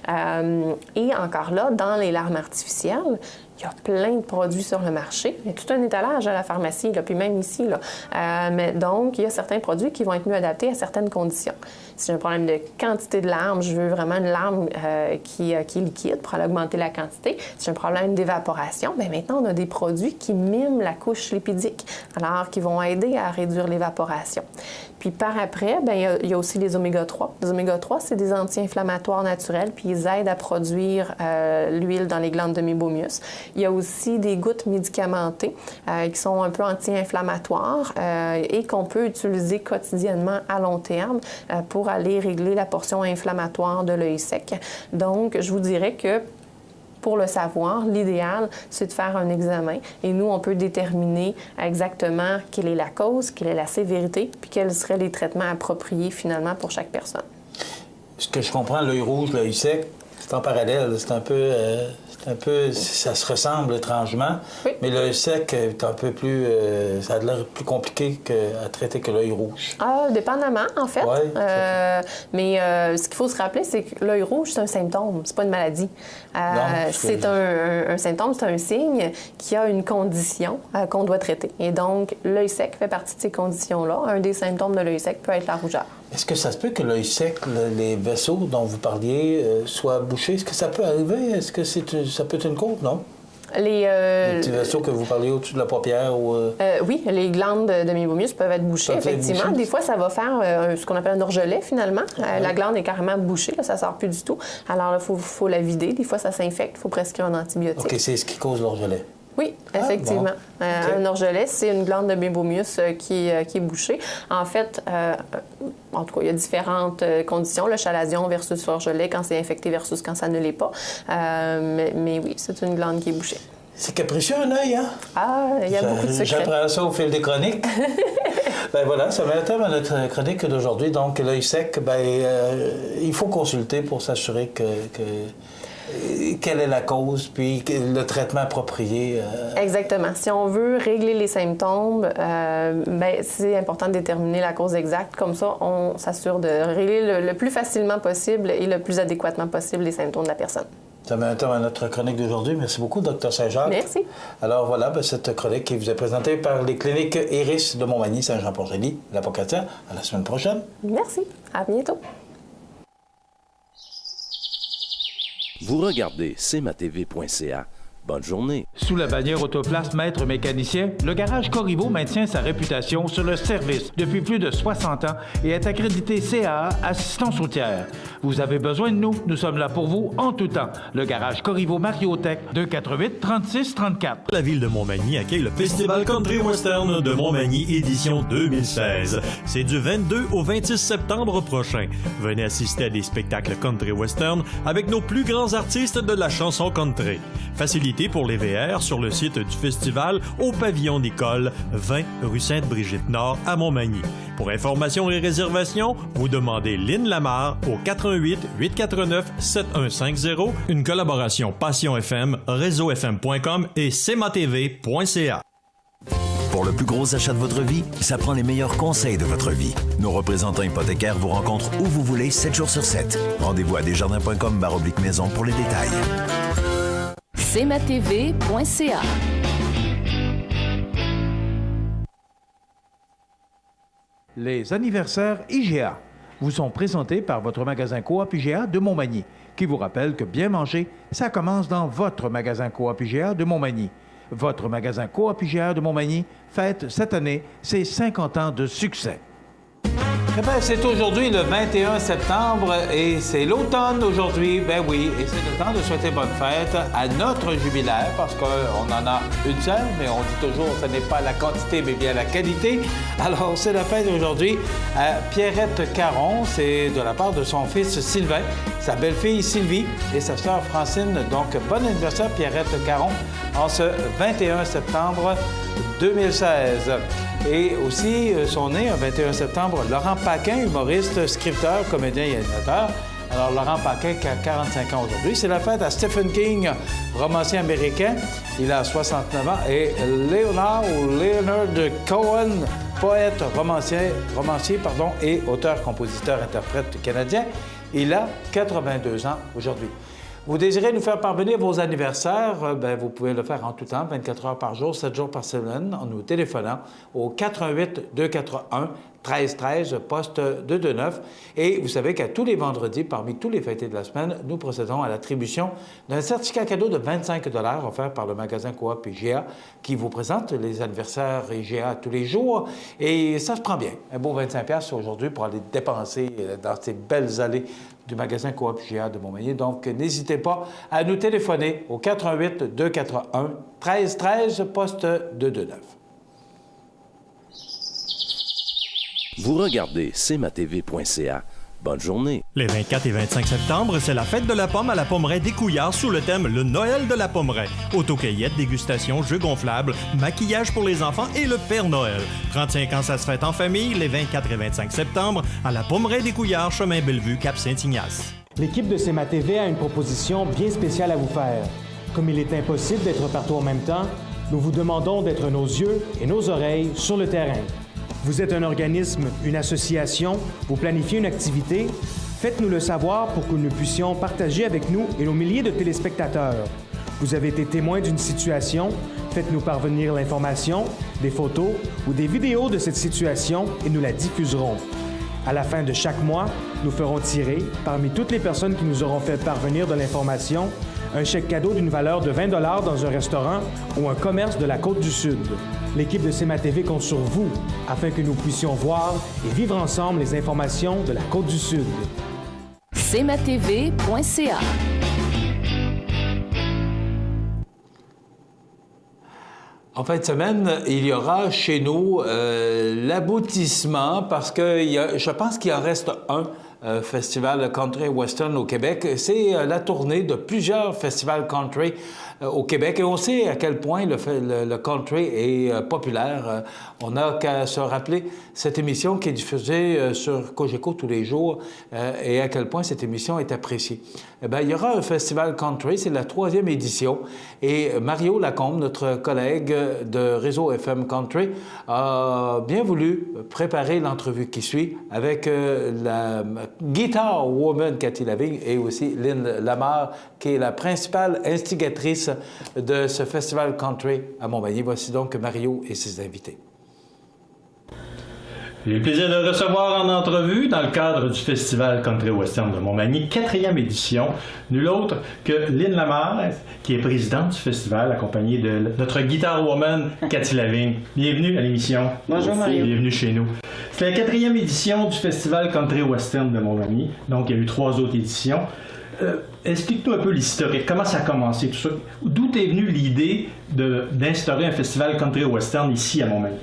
Et encore là, dans les larmes artificielles, il y a plein de produits sur le marché. Il y a tout un étalage à la pharmacie, là, puis même ici. Là. Mais donc, il y a certains produits qui vont être mieux adaptés à certaines conditions. Si j'ai un problème de quantité de larmes, je veux vraiment une larme qui est liquide pour aller augmenter la quantité. Si j'ai un problème d'évaporation, bien maintenant, on a des produits qui miment la couche lipidique, alors qui vont aider à réduire l'évaporation. Puis par après, bien, il y a aussi les oméga-3. Les oméga-3, c'est des anti-inflammatoires naturels, puis ils aident à produire l'huile dans les glandes de Mébomius. Il y a aussi des gouttes médicamentées qui sont un peu anti-inflammatoires et qu'on peut utiliser quotidiennement à long terme pour aller régler la portion inflammatoire de l'œil sec. Donc, je vous dirais que pour le savoir, l'idéal, c'est de faire un examen. Et nous, on peut déterminer exactement quelle est la cause, quelle est la sévérité, puis quels seraient les traitements appropriés finalement pour chaque personne. Ce que je comprends, l'œil rouge, l'œil sec, c'est en parallèle. C'est un peu, ça se ressemble étrangement, oui. Mais l'œil sec est un peu plus, ça a l'air plus compliqué à traiter que l'œil rouge. Dépendamment, en fait. Ouais, mais ce qu'il faut se rappeler, c'est que l'œil rouge, c'est un symptôme, c'est pas une maladie. C'est un symptôme, c'est un signe qui a une condition qu'on doit traiter. Et donc, l'œil sec fait partie de ces conditions-là. Un des symptômes de l'œil sec peut être la rougeur. Est-ce que ça se peut que l'œil sec, les vaisseaux dont vous parliez, soient bouchés? Est-ce que ça peut arriver? Est-ce que ça peut être une cause, non? Les petits vaisseaux que vous parliez au-dessus de la paupière ou... Oui, les glandes de mébomius peuvent être bouchées, effectivement. Des fois, ça va faire ce qu'on appelle un orgelet, finalement. La glande est carrément bouchée, là, ça ne sort plus du tout. Alors là, il faut la vider. Des fois, ça s'infecte, il faut prescrire un antibiotique. OK, c'est ce qui cause l'orgelet. Oui, effectivement. Bon. Okay. Un orgelet, c'est une glande de mébomius qui est bouchée. En fait, en tout cas, il y a différentes conditions, le chalazion versus l'orgelet, quand c'est infecté versus quand ça ne l'est pas. Mais oui, c'est une glande qui est bouchée. C'est capricieux, un œil, hein? Ah, il y a beaucoup de secrets. J'apprends ça au fil des chroniques. Ben voilà, ça met un terme à notre chronique d'aujourd'hui. Donc, l'œil sec, il faut consulter pour s'assurer quelle est la cause, puis le traitement approprié. Exactement. Si on veut régler les symptômes, c'est important de déterminer la cause exacte. Comme ça, on s'assure de régler le plus facilement possible et le plus adéquatement possible les symptômes de la personne. Ça met un terme à notre chronique d'aujourd'hui. Merci beaucoup, Dr Saint-Jacques. Merci. Alors voilà, cette chronique qui vous est présentée par les cliniques Iris de Montmagny, Saint-Jean-Port-Joli, la Pocatière. À la semaine prochaine. Merci. À bientôt. Vous regardez cmatv.ca. Bonne journée. Sous la bannière Autoplace Maître Mécanicien, le garage Corriveau maintient sa réputation sur le service depuis plus de 60 ans et est accrédité CAA Assistance routière. Vous avez besoin de nous, nous sommes là pour vous en tout temps. Le garage Corriveau Mariotech, 248-3634. La ville de Montmagny accueille le Festival Country Western de Montmagny édition 2016. C'est du 22 au 26 septembre prochain. Venez assister à des spectacles country western avec nos plus grands artistes de la chanson country. Facilité pour les VR sur le site du festival au pavillon d'école 20 rue Sainte-Brigitte-Nord à Montmagny. Pour informations et réservations, vous demandez Lynn Lamarre au 88 849 7150, une collaboration Passion FM, RéseauFM.com et cmatv.ca. Pour le plus gros achat de votre vie, ça prend les meilleurs conseils de votre vie. Nos représentants hypothécaires vous rencontrent où vous voulez, 7 jours sur 7. Rendez-vous à desjardins.com/maison pour les détails. cmatv.ca. Les anniversaires IGA vous sont présentés par votre magasin Coop IGA de Montmagny, qui vous rappelle que bien manger, ça commence dans votre magasin Coop IGA de Montmagny. Votre magasin Coop IGA de Montmagny fête cette année ses 50 ans de succès. Eh bien, c'est aujourd'hui le 21 septembre et c'est l'automne aujourd'hui. Ben oui, et c'est le temps de souhaiter bonne fête à notre jubilaire parce qu'on en a une seule, mais on dit toujours que ce n'est pas la quantité, mais bien la qualité. Alors, c'est la fête aujourd'hui à Pierrette Caron. C'est de la part de son fils Sylvain, sa belle-fille Sylvie et sa sœur Francine. Donc, bon anniversaire Pierrette Caron en ce 21 septembre 2016. Et aussi, sont nés un 21 septembre Laurent Paquin, humoriste, scripteur, comédien et animateur. Alors, Laurent Paquin qui a 45 ans aujourd'hui. C'est la fête à Stephen King, romancier américain. Il a 69 ans. Et Leonard Cohen, poète, romancier et auteur, compositeur, interprète canadien. Il a 82 ans aujourd'hui. Vous désirez nous faire parvenir vos anniversaires, vous pouvez le faire en tout temps, 24 heures par jour, 7 jours par semaine, en nous téléphonant au 88-281-1313, poste 229. Et vous savez qu'à tous les vendredis, parmi tous les fêtés de la semaine, nous procédons à l'attribution d'un certificat cadeau de 25 $ offert par le magasin Coop IGA qui vous présente les anniversaires IGA tous les jours. Et ça se prend bien. Un beau 25$ aujourd'hui pour aller dépenser dans ces belles allées du magasin Coop IGA de Montmagny. Donc, n'hésitez pas à nous téléphoner au 88-281-1313, poste 229. Vous regardez cmatv.ca. Bonne journée. Les 24 et 25 septembre, c'est la fête de la pomme à la Pommeraye des Couillards sous le thème Le Noël de la Pommeraye. Autocueillette, dégustation, jeux gonflables, maquillage pour les enfants et le Père Noël. 35 ans, ça se fête en famille, les 24 et 25 septembre, à la Pommeraye des Couillards, chemin Bellevue, Cap-Saint-Ignace. L'équipe de CMA-TV a une proposition bien spéciale à vous faire. Comme il est impossible d'être partout en même temps, nous vous demandons d'être nos yeux et nos oreilles sur le terrain. Vous êtes un organisme, une association, vous planifiez une activité, faites-nous le savoir pour que nous puissions partager avec nous et nos milliers de téléspectateurs. Vous avez été témoin d'une situation, faites-nous parvenir l'information, des photos ou des vidéos de cette situation et nous la diffuserons. À la fin de chaque mois, nous ferons tirer, parmi toutes les personnes qui nous auront fait parvenir de l'information, un chèque cadeau d'une valeur de 20 $ dans un restaurant ou un commerce de la Côte-du-Sud. L'équipe de CMA-TV compte sur vous afin que nous puissions voir et vivre ensemble les informations de la Côte-du-Sud. cmatv.ca. En fin de semaine, il y aura chez nous l'aboutissement parce que je pense qu'il en reste un festival country western au Québec. C'est la tournée de plusieurs festivals country au Québec et on sait à quel point le country est populaire. On n'a qu'à se rappeler cette émission qui est diffusée sur Cogeco tous les jours et à quel point cette émission est appréciée. Eh bien, il y aura un festival country, c'est la 3e édition et Mario Lacombe, notre collègue de Réseau FM Country, a bien voulu préparer l'entrevue qui suit avec la guitar woman Cathy Lavigne et aussi Lynn Lamar, qui est la principale instigatrice de ce festival country à Montmagny. Voici donc Mario et ses invités. J'ai le plaisir de recevoir en entrevue, dans le cadre du Festival Country Western de Montmagny, 4e édition, nul autre que Lynn Lamar, qui est présidente du festival, accompagnée de notre guitar woman, Cathy Lavigne. Bienvenue à l'émission. Bonjour Mario. Bienvenue chez nous. C'est la 4e édition du Festival Country Western de Montmagny, donc il y a eu 3 autres éditions. Explique-nous un peu l'historique, comment ça a commencé tout ça? D'où est venue l'idée d'instaurer un festival country western ici à Montmagny?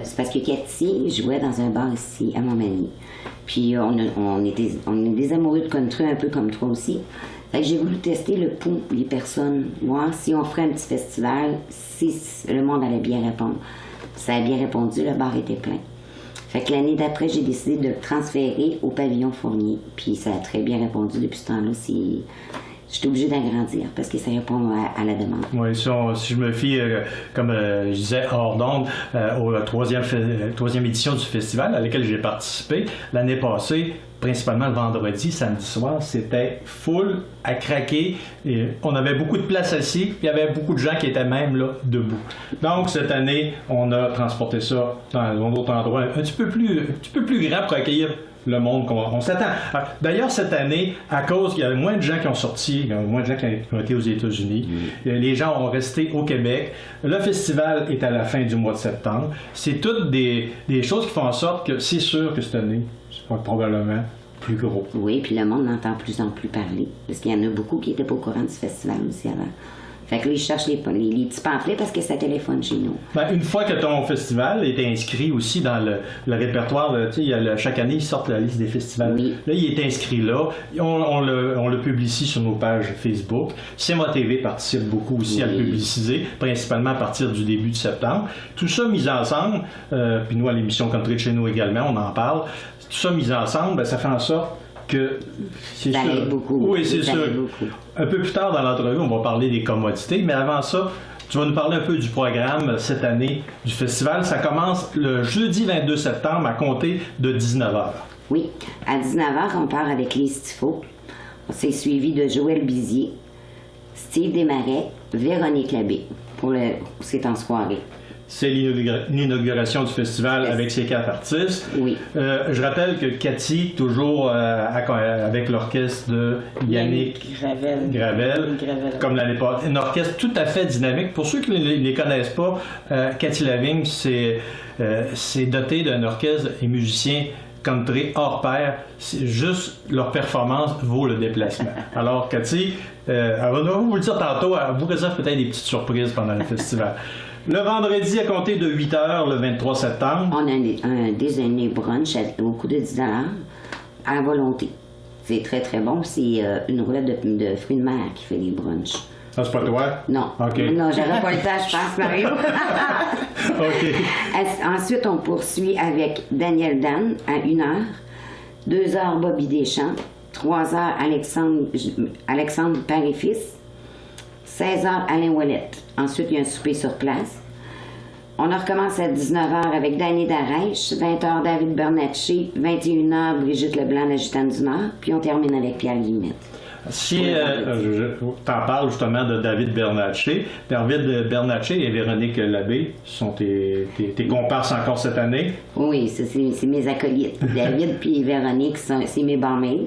C'est parce que Cathy jouait dans un bar ici à Montmagny. Puis on est des amoureux de country un peu comme toi aussi. Fait que j'ai voulu tester le pouls des personnes, voir si on ferait un petit festival, si le monde allait bien répondre. Ça a bien répondu, le bar était plein. Fait que l'année d'après, j'ai décidé de transférer au pavillon Fournier. Puis ça a très bien répondu depuis ce temps-là. J'étais obligée d'agrandir parce que ça répond à la demande. Oui, si je me fie, comme je disais, hors d'onde, aux 3e édition du festival à laquelle j'ai participé l'année passée, principalement le vendredi, samedi soir, c'était full à craquer. Et on avait beaucoup de place assis, puis il y avait beaucoup de gens qui étaient même là, debout. Donc, cette année, on a transporté ça dans un autre endroit un petit peu plus grand pour accueillir le monde qu'on s'attend. D'ailleurs, cette année, à cause qu'il y avait moins de gens qui ont sorti, il y a moins de gens qui ont été aux États-Unis, les gens ont resté au Québec. Le festival est à la fin du mois de septembre. C'est toutes des choses qui font en sorte que c'est sûr que cette année, c'est probablement plus gros. Oui, puis le monde entend de plus en plus parler. Parce qu'il y en a beaucoup qui n'étaient pas au courant du festival aussi avant. Fait que là, ils cherchent les petits pamphlets parce que ça téléphone chez nous. Ben, une fois que ton festival est inscrit aussi dans le répertoire, chaque année, ils sortent la liste des festivals. Oui. Là, il est inscrit là. On le publie ici sur nos pages Facebook. CMA-TV participe beaucoup aussi à le publiciser, principalement à partir du début de septembre. Tout ça mis ensemble, puis nous, à l'émission Country de chez nous également, on en parle. Tout ça mis ensemble, ben, ça fait en sorte que c'est ça aide beaucoup. Oui, c'est sûr. Un peu plus tard dans l'entrevue, on va parler des commodités, mais avant ça, tu vas nous parler un peu du programme cette année du festival. Ça commence le jeudi 22 septembre à compter de 19h. Oui, à 19h, on part avec les Stifos. C'est suivi de Joël Bizier, Steve Desmarais, Véronique Labbé. C'est en soirée. C'est l'inauguration du festival avec ces 4 artistes. Oui. Je rappelle que Cathy, toujours avec l'orchestre de Yannick Gravel, comme l'année passée, un orchestre tout à fait dynamique. Pour ceux qui ne les connaissent pas, Cathy Lavigne, c'est doté d'un orchestre et musiciens country hors pair. Juste leur performance vaut le déplacement. Alors, Cathy, on va vous le dire tantôt, elle vous réserve peut-être des petites surprises pendant le festival. Le vendredi, à compter de 8h, le 23 septembre. On a un déjeuner brunch au coût de 10$ à volonté. C'est très, très bon. C'est une roulette de fruits de mer qui fait les brunchs. Ça, c'est pas toi? Non. OK. Non, j'avais pas le temps, je pense, Mario. OK. Ensuite, on poursuit avec Daniel Dan à 1h. 2h, Bobby Deschamps. 3h, Alexandre Père-et-Fils. 16h, Alain Ouellette. Ensuite, il y a un souper sur place. On recommence à 19h avec Danny Darèche, 20h, David Bernatchez, 21h, Brigitte Leblanc, la Gitane du Nord, puis on termine avec Pierre Guillemette. Si t'en parles justement de David Bernatchez, David Bernatchez et Véronique Labbé sont tes comparses encore cette année? Oui, c'est mes acolytes. David puis Véronique, c'est mes barmaids.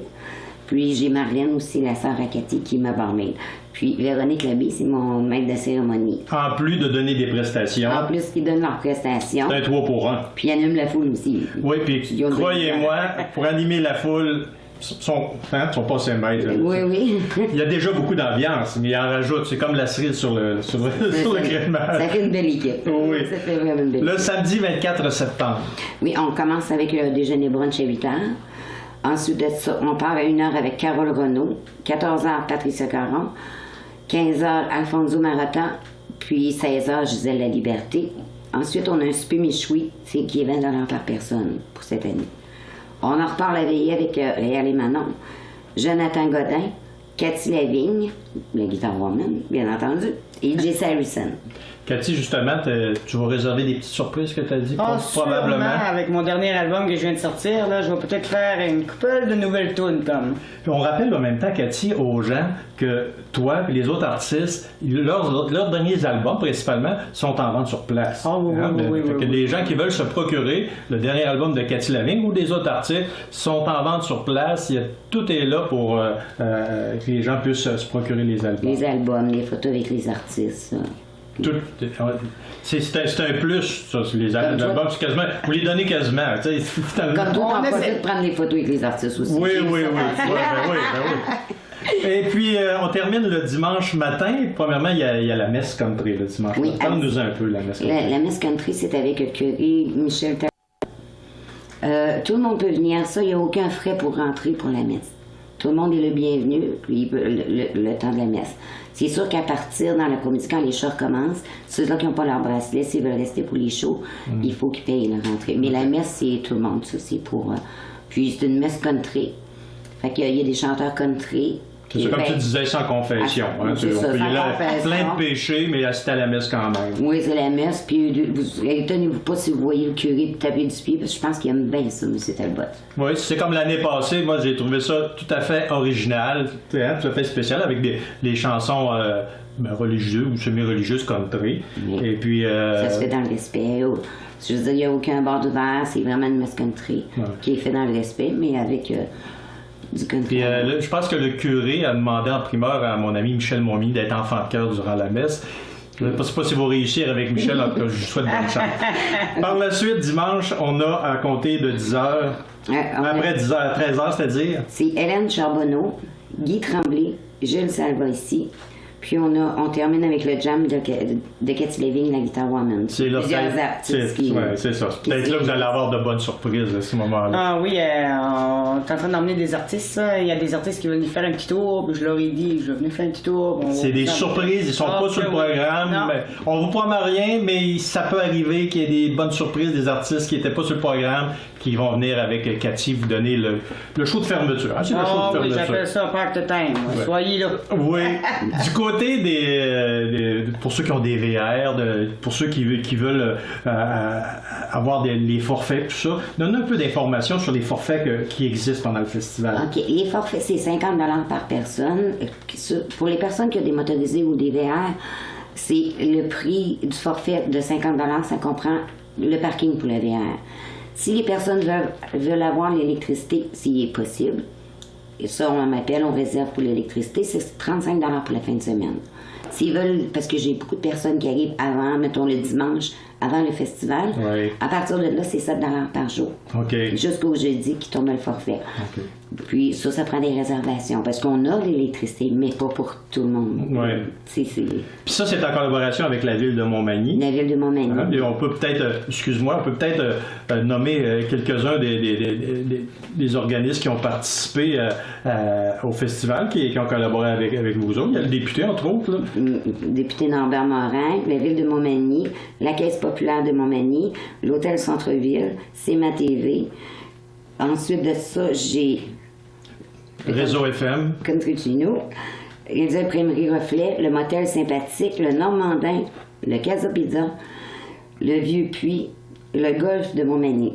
Puis j'ai Marlène aussi, la sœur à Cathy, qui est ma barmaid. Puis Véronique Labbé, c'est mon maître de cérémonie. En plus de donner des prestations. En plus, ils donnent leurs prestations. C'est un 3 pour 1. Puis ils animent la foule aussi. Oui, puis croyez-moi, pour animer la foule, sont pas ses maîtres. Oui. Il y a déjà beaucoup d'ambiance, mais il en rajoute. C'est comme la cerise sur le crémage. Ça fait une belle équipe. Oui. Ça fait vraiment une belle équipe. Le samedi 24 septembre. Oui, on commence avec le déjeuner brunch à 8h. Ensuite de ça, on part à 1h avec Carole Renaud. 14h, Patricia Caron. 15h, Alfonso Marotta. Puis 16h, Gisèle La Liberté. Ensuite, on a un souper méchoui, qui est 20$ par personne pour cette année. On en reparle la veillée avec Réal et Manon, Jonathan Godin, Cathy Lavigne, la guitar woman, bien entendu, et Jesse Harrison. Cathy, justement, tu vas réserver des petites surprises que tu as dit, probablement. Avec mon dernier album que je viens de sortir, là, je vais peut-être faire une couple de nouvelles tunes comme. Puis on rappelle en même temps, Cathy, aux gens que toi et les autres artistes, leurs derniers albums, principalement, sont en vente sur place. Oui. Les gens qui veulent se procurer le dernier album de Cathy Lavigne ou des autres artistes sont en vente sur place. Tout est là pour que les gens puissent se procurer les albums. Les albums, les photos avec les artistes. C'est un plus, ça, les albums, c'est quasiment. Vous les donnez quasiment. Comme toi, on essaie de prendre des photos avec les artistes aussi. Oui. Et puis, on termine le dimanche matin. Premièrement, il y a la messe country le dimanche matin. Parle-nous un peu, la messe country. La messe country, c'est avec le curé Michel tout le monde peut venir. Ça, il n'y a aucun frais pour rentrer pour la messe. Tout le monde est le bienvenu, le temps de la messe. C'est sûr qu'à partir, dans l'après-midi, quand les shows recommencent, ceux-là qui n'ont pas leur bracelet, s'ils veulent rester pour les shows, il faut qu'ils payent la rentrée. Mais la messe, c'est tout le monde, ça, c'est pour... Puis c'est une messe country. Fait qu'il y a des chanteurs country. C'est comme tu disais, sans confession. On peut y aller plein de péchés, mais assister à la messe quand même. Oui, c'est la messe. Puis étonnez-vous pas si vous voyez le curé taper du pied, parce que je pense qu'il aime bien ça, M. Talbot. Oui, c'est comme l'année passée. Moi, j'ai trouvé ça tout à fait original, tout à fait spécial, avec des chansons religieuses ou semi-religieuses country. Oui. Et puis... Ça se fait dans le respect. Je veux dire, il n'y a aucun bord ouvert. C'est vraiment une messe country qui est fait dans le respect, mais avec... Puis, je pense que le curé a demandé en primeur à mon ami Michel Montminy d'être enfant de cœur durant la messe. Je ne sais pas si vous réussir avec Michel, en tout cas, je vous souhaite bonne chance. Par la suite, dimanche, on a à compter de 10h, après 10h, 13h, c'est-à-dire? C'est Hélène Charbonneau, Guy Tremblay, Gilles Salva-ici. Puis on termine avec le jam de Cathy Lavigne, la guitar woman. C'est là, c'est ça. Peut-être là que vous allez avoir de bonnes surprises à ce moment-là. Ah oui, on est en train d'emmener des artistes. Il y a des artistes qui veulent venir faire un petit tour. Puis je leur ai dit, je vais venir faire un petit tour. C'est des surprises, ils sont pas sur le programme. Mais on vous promet rien, mais ça peut arriver qu'il y ait des bonnes surprises, des artistes qui n'étaient pas sur le programme, qui vont venir avec Cathy vous donner le show de fermeture. C'est le show de fermeture. Oui, j'appelle ça Park Time. Ouais. Soyez là. Oui. Du côté pour ceux qui ont des VR, pour ceux qui veulent avoir les forfaits, tout ça, donne un peu d'informations sur les forfaits qui existent pendant le festival. OK. Les forfaits, c'est 50$ par personne. Pour les personnes qui ont des motorisés ou des VR, c'est le prix du forfait de 50$, ça comprend le parking pour le VR. Si les personnes veulent avoir l'électricité, s'il est possible, et ça, on m'appelle, on réserve pour l'électricité, c'est 35$ pour la fin de semaine. S'ils veulent, parce que j'ai beaucoup de personnes qui arrivent avant, mettons le dimanche, avant le festival, à partir de là, c'est 7$ par jour. Jusqu'au jeudi qui tombe le forfait. Puis ça prend des réservations, parce qu'on a l'électricité, mais pas pour tout le monde. Puis ça, c'est en collaboration avec la ville de Montmagny. La ville de Montmagny. Et on peut peut-être, nommer quelques-uns des organismes qui ont participé au festival, qui ont collaboré avec vous autres. Il y a le député, entre autres. Là. Député Norbert Morin, la ville de Montmagny, la Caisse populaire de Montmagny, l'Hôtel Centre-Ville, CMA TV. Ensuite de ça, j'ai... Réseau FM. Country Chino, les imprimeries Reflet, le Motel Sympathique, le Normandin, le Casa Pizza, le Vieux Puy, le Golf de Montmagny.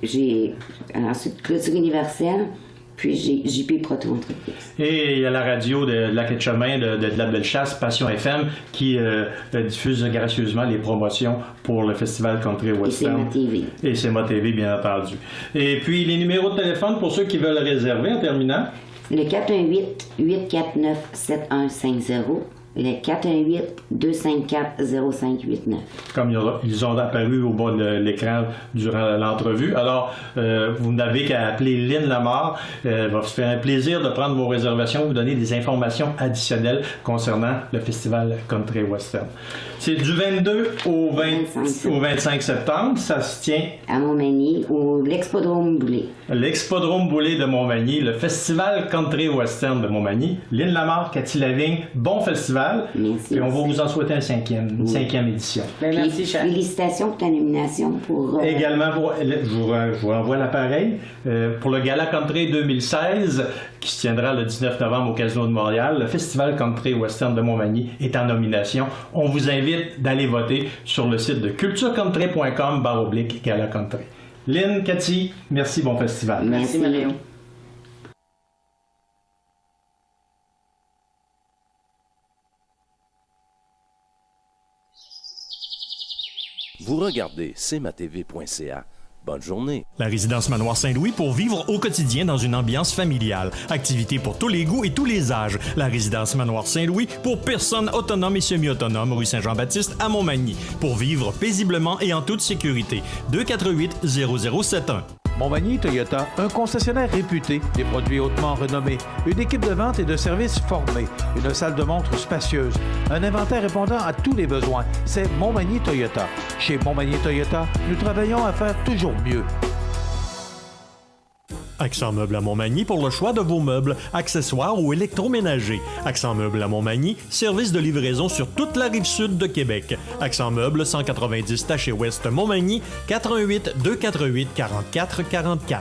J'ai ensuite Clôture Universelle, puis j'ai JP Proto Entreprise. Et il y a la radio de Lac-et-Chemin de la Bellechasse, Passion FM, qui diffuse gracieusement les promotions pour le Festival Country Western. Et CMA TV, bien entendu. Et puis, les numéros de téléphone pour ceux qui veulent réserver, en terminant. Le 418-849-7150. Le 418-254-0589. Comme ils ont apparu au bas de l'écran durant l'entrevue. Alors, vous n'avez qu'à appeler Lynn Lamar. Elle va se faire un plaisir de prendre vos réservations, vous donner des informations additionnelles concernant le Festival Country Western. C'est du 22 au 25 septembre. Ça se tient à Montmagny, au l'Expodrome Boulay. L'Expodrome Boulay de Montmagny, le Festival Country Western de Montmagny. Lynn Lamar, Cathy Lavigne, bon festival. Merci. Et on va vous en souhaiter une cinquième édition. Merci, félicitations pour ta nomination. Également, je vous renvoie l'appareil. Pour le Gala Country 2016, qui se tiendra le 19 novembre au Casino de Montréal, le Festival Country Western de Montmagny est en nomination. On vous invite d'aller voter sur le site de culturecountry.com/Gala Country. Lynn, Cathy, merci, bon festival. Merci Mario. Vous regardez cmatv.ca. Bonne journée. La résidence Manoir Saint-Louis pour vivre au quotidien dans une ambiance familiale. Activités pour tous les goûts et tous les âges. La résidence Manoir Saint-Louis pour personnes autonomes et semi-autonomes, rue Saint-Jean-Baptiste à Montmagny. Pour vivre paisiblement et en toute sécurité. 248-0071. Montmagny Toyota, un concessionnaire réputé, des produits hautement renommés, une équipe de vente et de services formée, une salle de montre spacieuse, un inventaire répondant à tous les besoins. C'est Montmagny Toyota. Chez Montmagny Toyota, nous travaillons à faire toujours mieux. Accent Meubles à Montmagny pour le choix de vos meubles, accessoires ou électroménagers. Accent Meubles à Montmagny, service de livraison sur toute la rive sud de Québec. Accent Meubles, 190 Taché-Ouest Montmagny, 418-248-4444.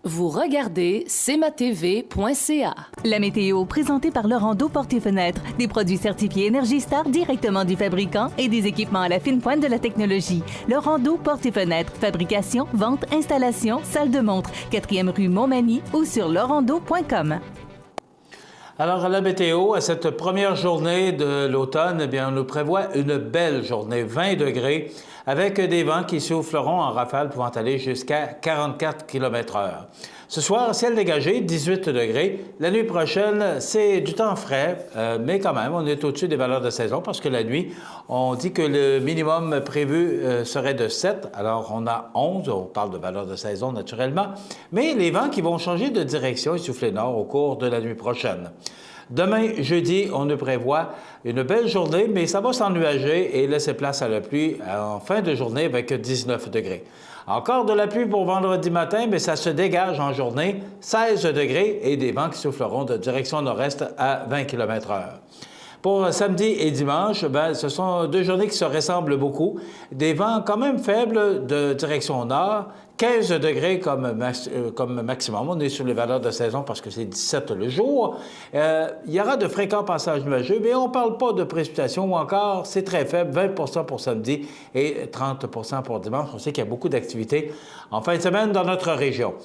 Vous regardez cmatv.ca. La météo présentée par Laurando Portes et Fenêtres. Des produits certifiés Énergie Star directement du fabricant et des équipements à la fine pointe de la technologie. Laurando Portes et Fenêtres. Fabrication, vente, installation, salle de montre. 4e rue Montmagny ou sur laurando.com. Alors, à la météo, à cette première journée de l'automne, eh bien, on nous prévoit une belle journée, 20 degrés, avec des vents qui souffleront en rafale pouvant aller jusqu'à 44 km/h. Ce soir, ciel dégagé, 18 degrés. La nuit prochaine, c'est du temps frais, mais quand même, on est au-dessus des valeurs de saison parce que la nuit, on dit que le minimum prévu serait de 7. Alors, on a 11, on parle de valeurs de saison naturellement, mais les vents qui vont changer de direction et souffler nord au cours de la nuit prochaine. Demain, jeudi, on nous prévoit une belle journée, mais ça va s'ennuager et laisser place à la pluie en fin de journée avec 19 degrés. Encore de la pluie pour vendredi matin, mais ça se dégage en journée, 16 degrés et des vents qui souffleront de direction nord-est à 20 km/h. Pour samedi et dimanche, ce sont deux journées qui se ressemblent beaucoup. Des vents quand même faibles de direction nord, 15 degrés comme maximum. On est sur les valeurs de saison parce que c'est 17 le jour. Il y aura de fréquents passages nuageux, mais on ne parle pas de précipitations ou encore, c'est très faible, 20 pour samedi et 30 pour dimanche. On sait qu'il y a beaucoup d'activités en fin de semaine dans notre région.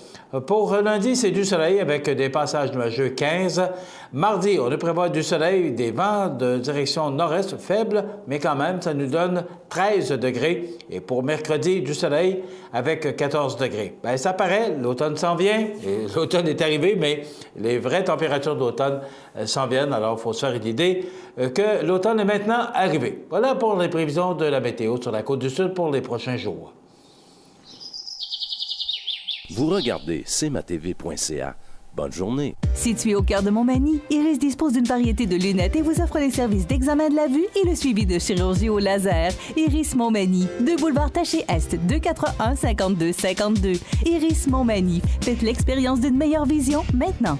Pour lundi, c'est du soleil avec des passages nuageux 15. Mardi, on prévoit du soleil, des vents de direction nord-est faibles, mais quand même, ça nous donne 13 degrés. Et pour mercredi, du soleil avec 14 degrés. Bien, ça paraît, l'automne s'en vient, et l'automne est arrivé, mais les vraies températures d'automne s'en viennent. Alors, il faut se faire une idée que l'automne est maintenant arrivé. Voilà pour les prévisions de la météo sur la Côte-du-Sud pour les prochains jours. Vous regardez cmatv.ca. Bonne journée. Situé au cœur de Montmagny, Iris dispose d'une variété de lunettes et vous offre les services d'examen de la vue et le suivi de chirurgie au laser. Iris Montmagny, 2 boulevard Taché-Est, 241-5252. Iris Montmagny, faites l'expérience d'une meilleure vision maintenant.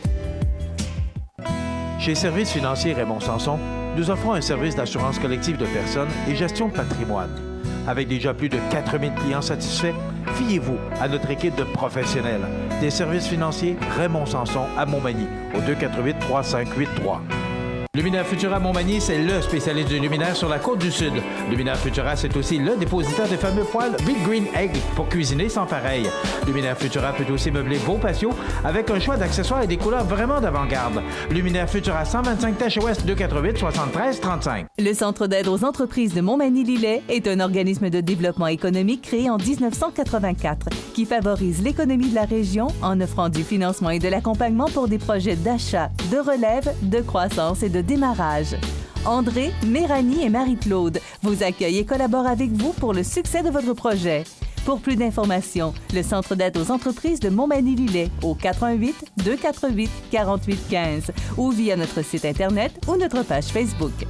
Chez Services financiers Raymond Sanson, nous offrons un service d'assurance collective de personnes et gestion de patrimoine. Avec déjà plus de 4000 clients satisfaits, fiez-vous à notre équipe de professionnels. Des services financiers Raymond Sanson à Montmagny, au 248-3583. Luminaire Futura Montmagny, c'est le spécialiste du luminaire sur la côte du Sud. Luminaire Futura, c'est aussi le dépositaire des fameux poêles Big Green Egg pour cuisiner sans pareil. Luminaire Futura peut aussi meubler vos patios avec un choix d'accessoires et des couleurs vraiment d'avant-garde. Luminaire Futura, 125 Tache Ouest, 288 73 35. Le Centre d'aide aux entreprises de Montmagny-Lillet est un organisme de développement économique créé en 1984 qui favorise l'économie de la région en offrant du financement et de l'accompagnement pour des projets d'achat, de relève, de croissance et de démarrage. André, Méranie et Marie-Claude vous accueillent et collaborent avec vous pour le succès de votre projet. Pour plus d'informations, le Centre d'aide aux entreprises de Montmagny-Lillet au 88 248 48 15 ou via notre site Internet ou notre page Facebook.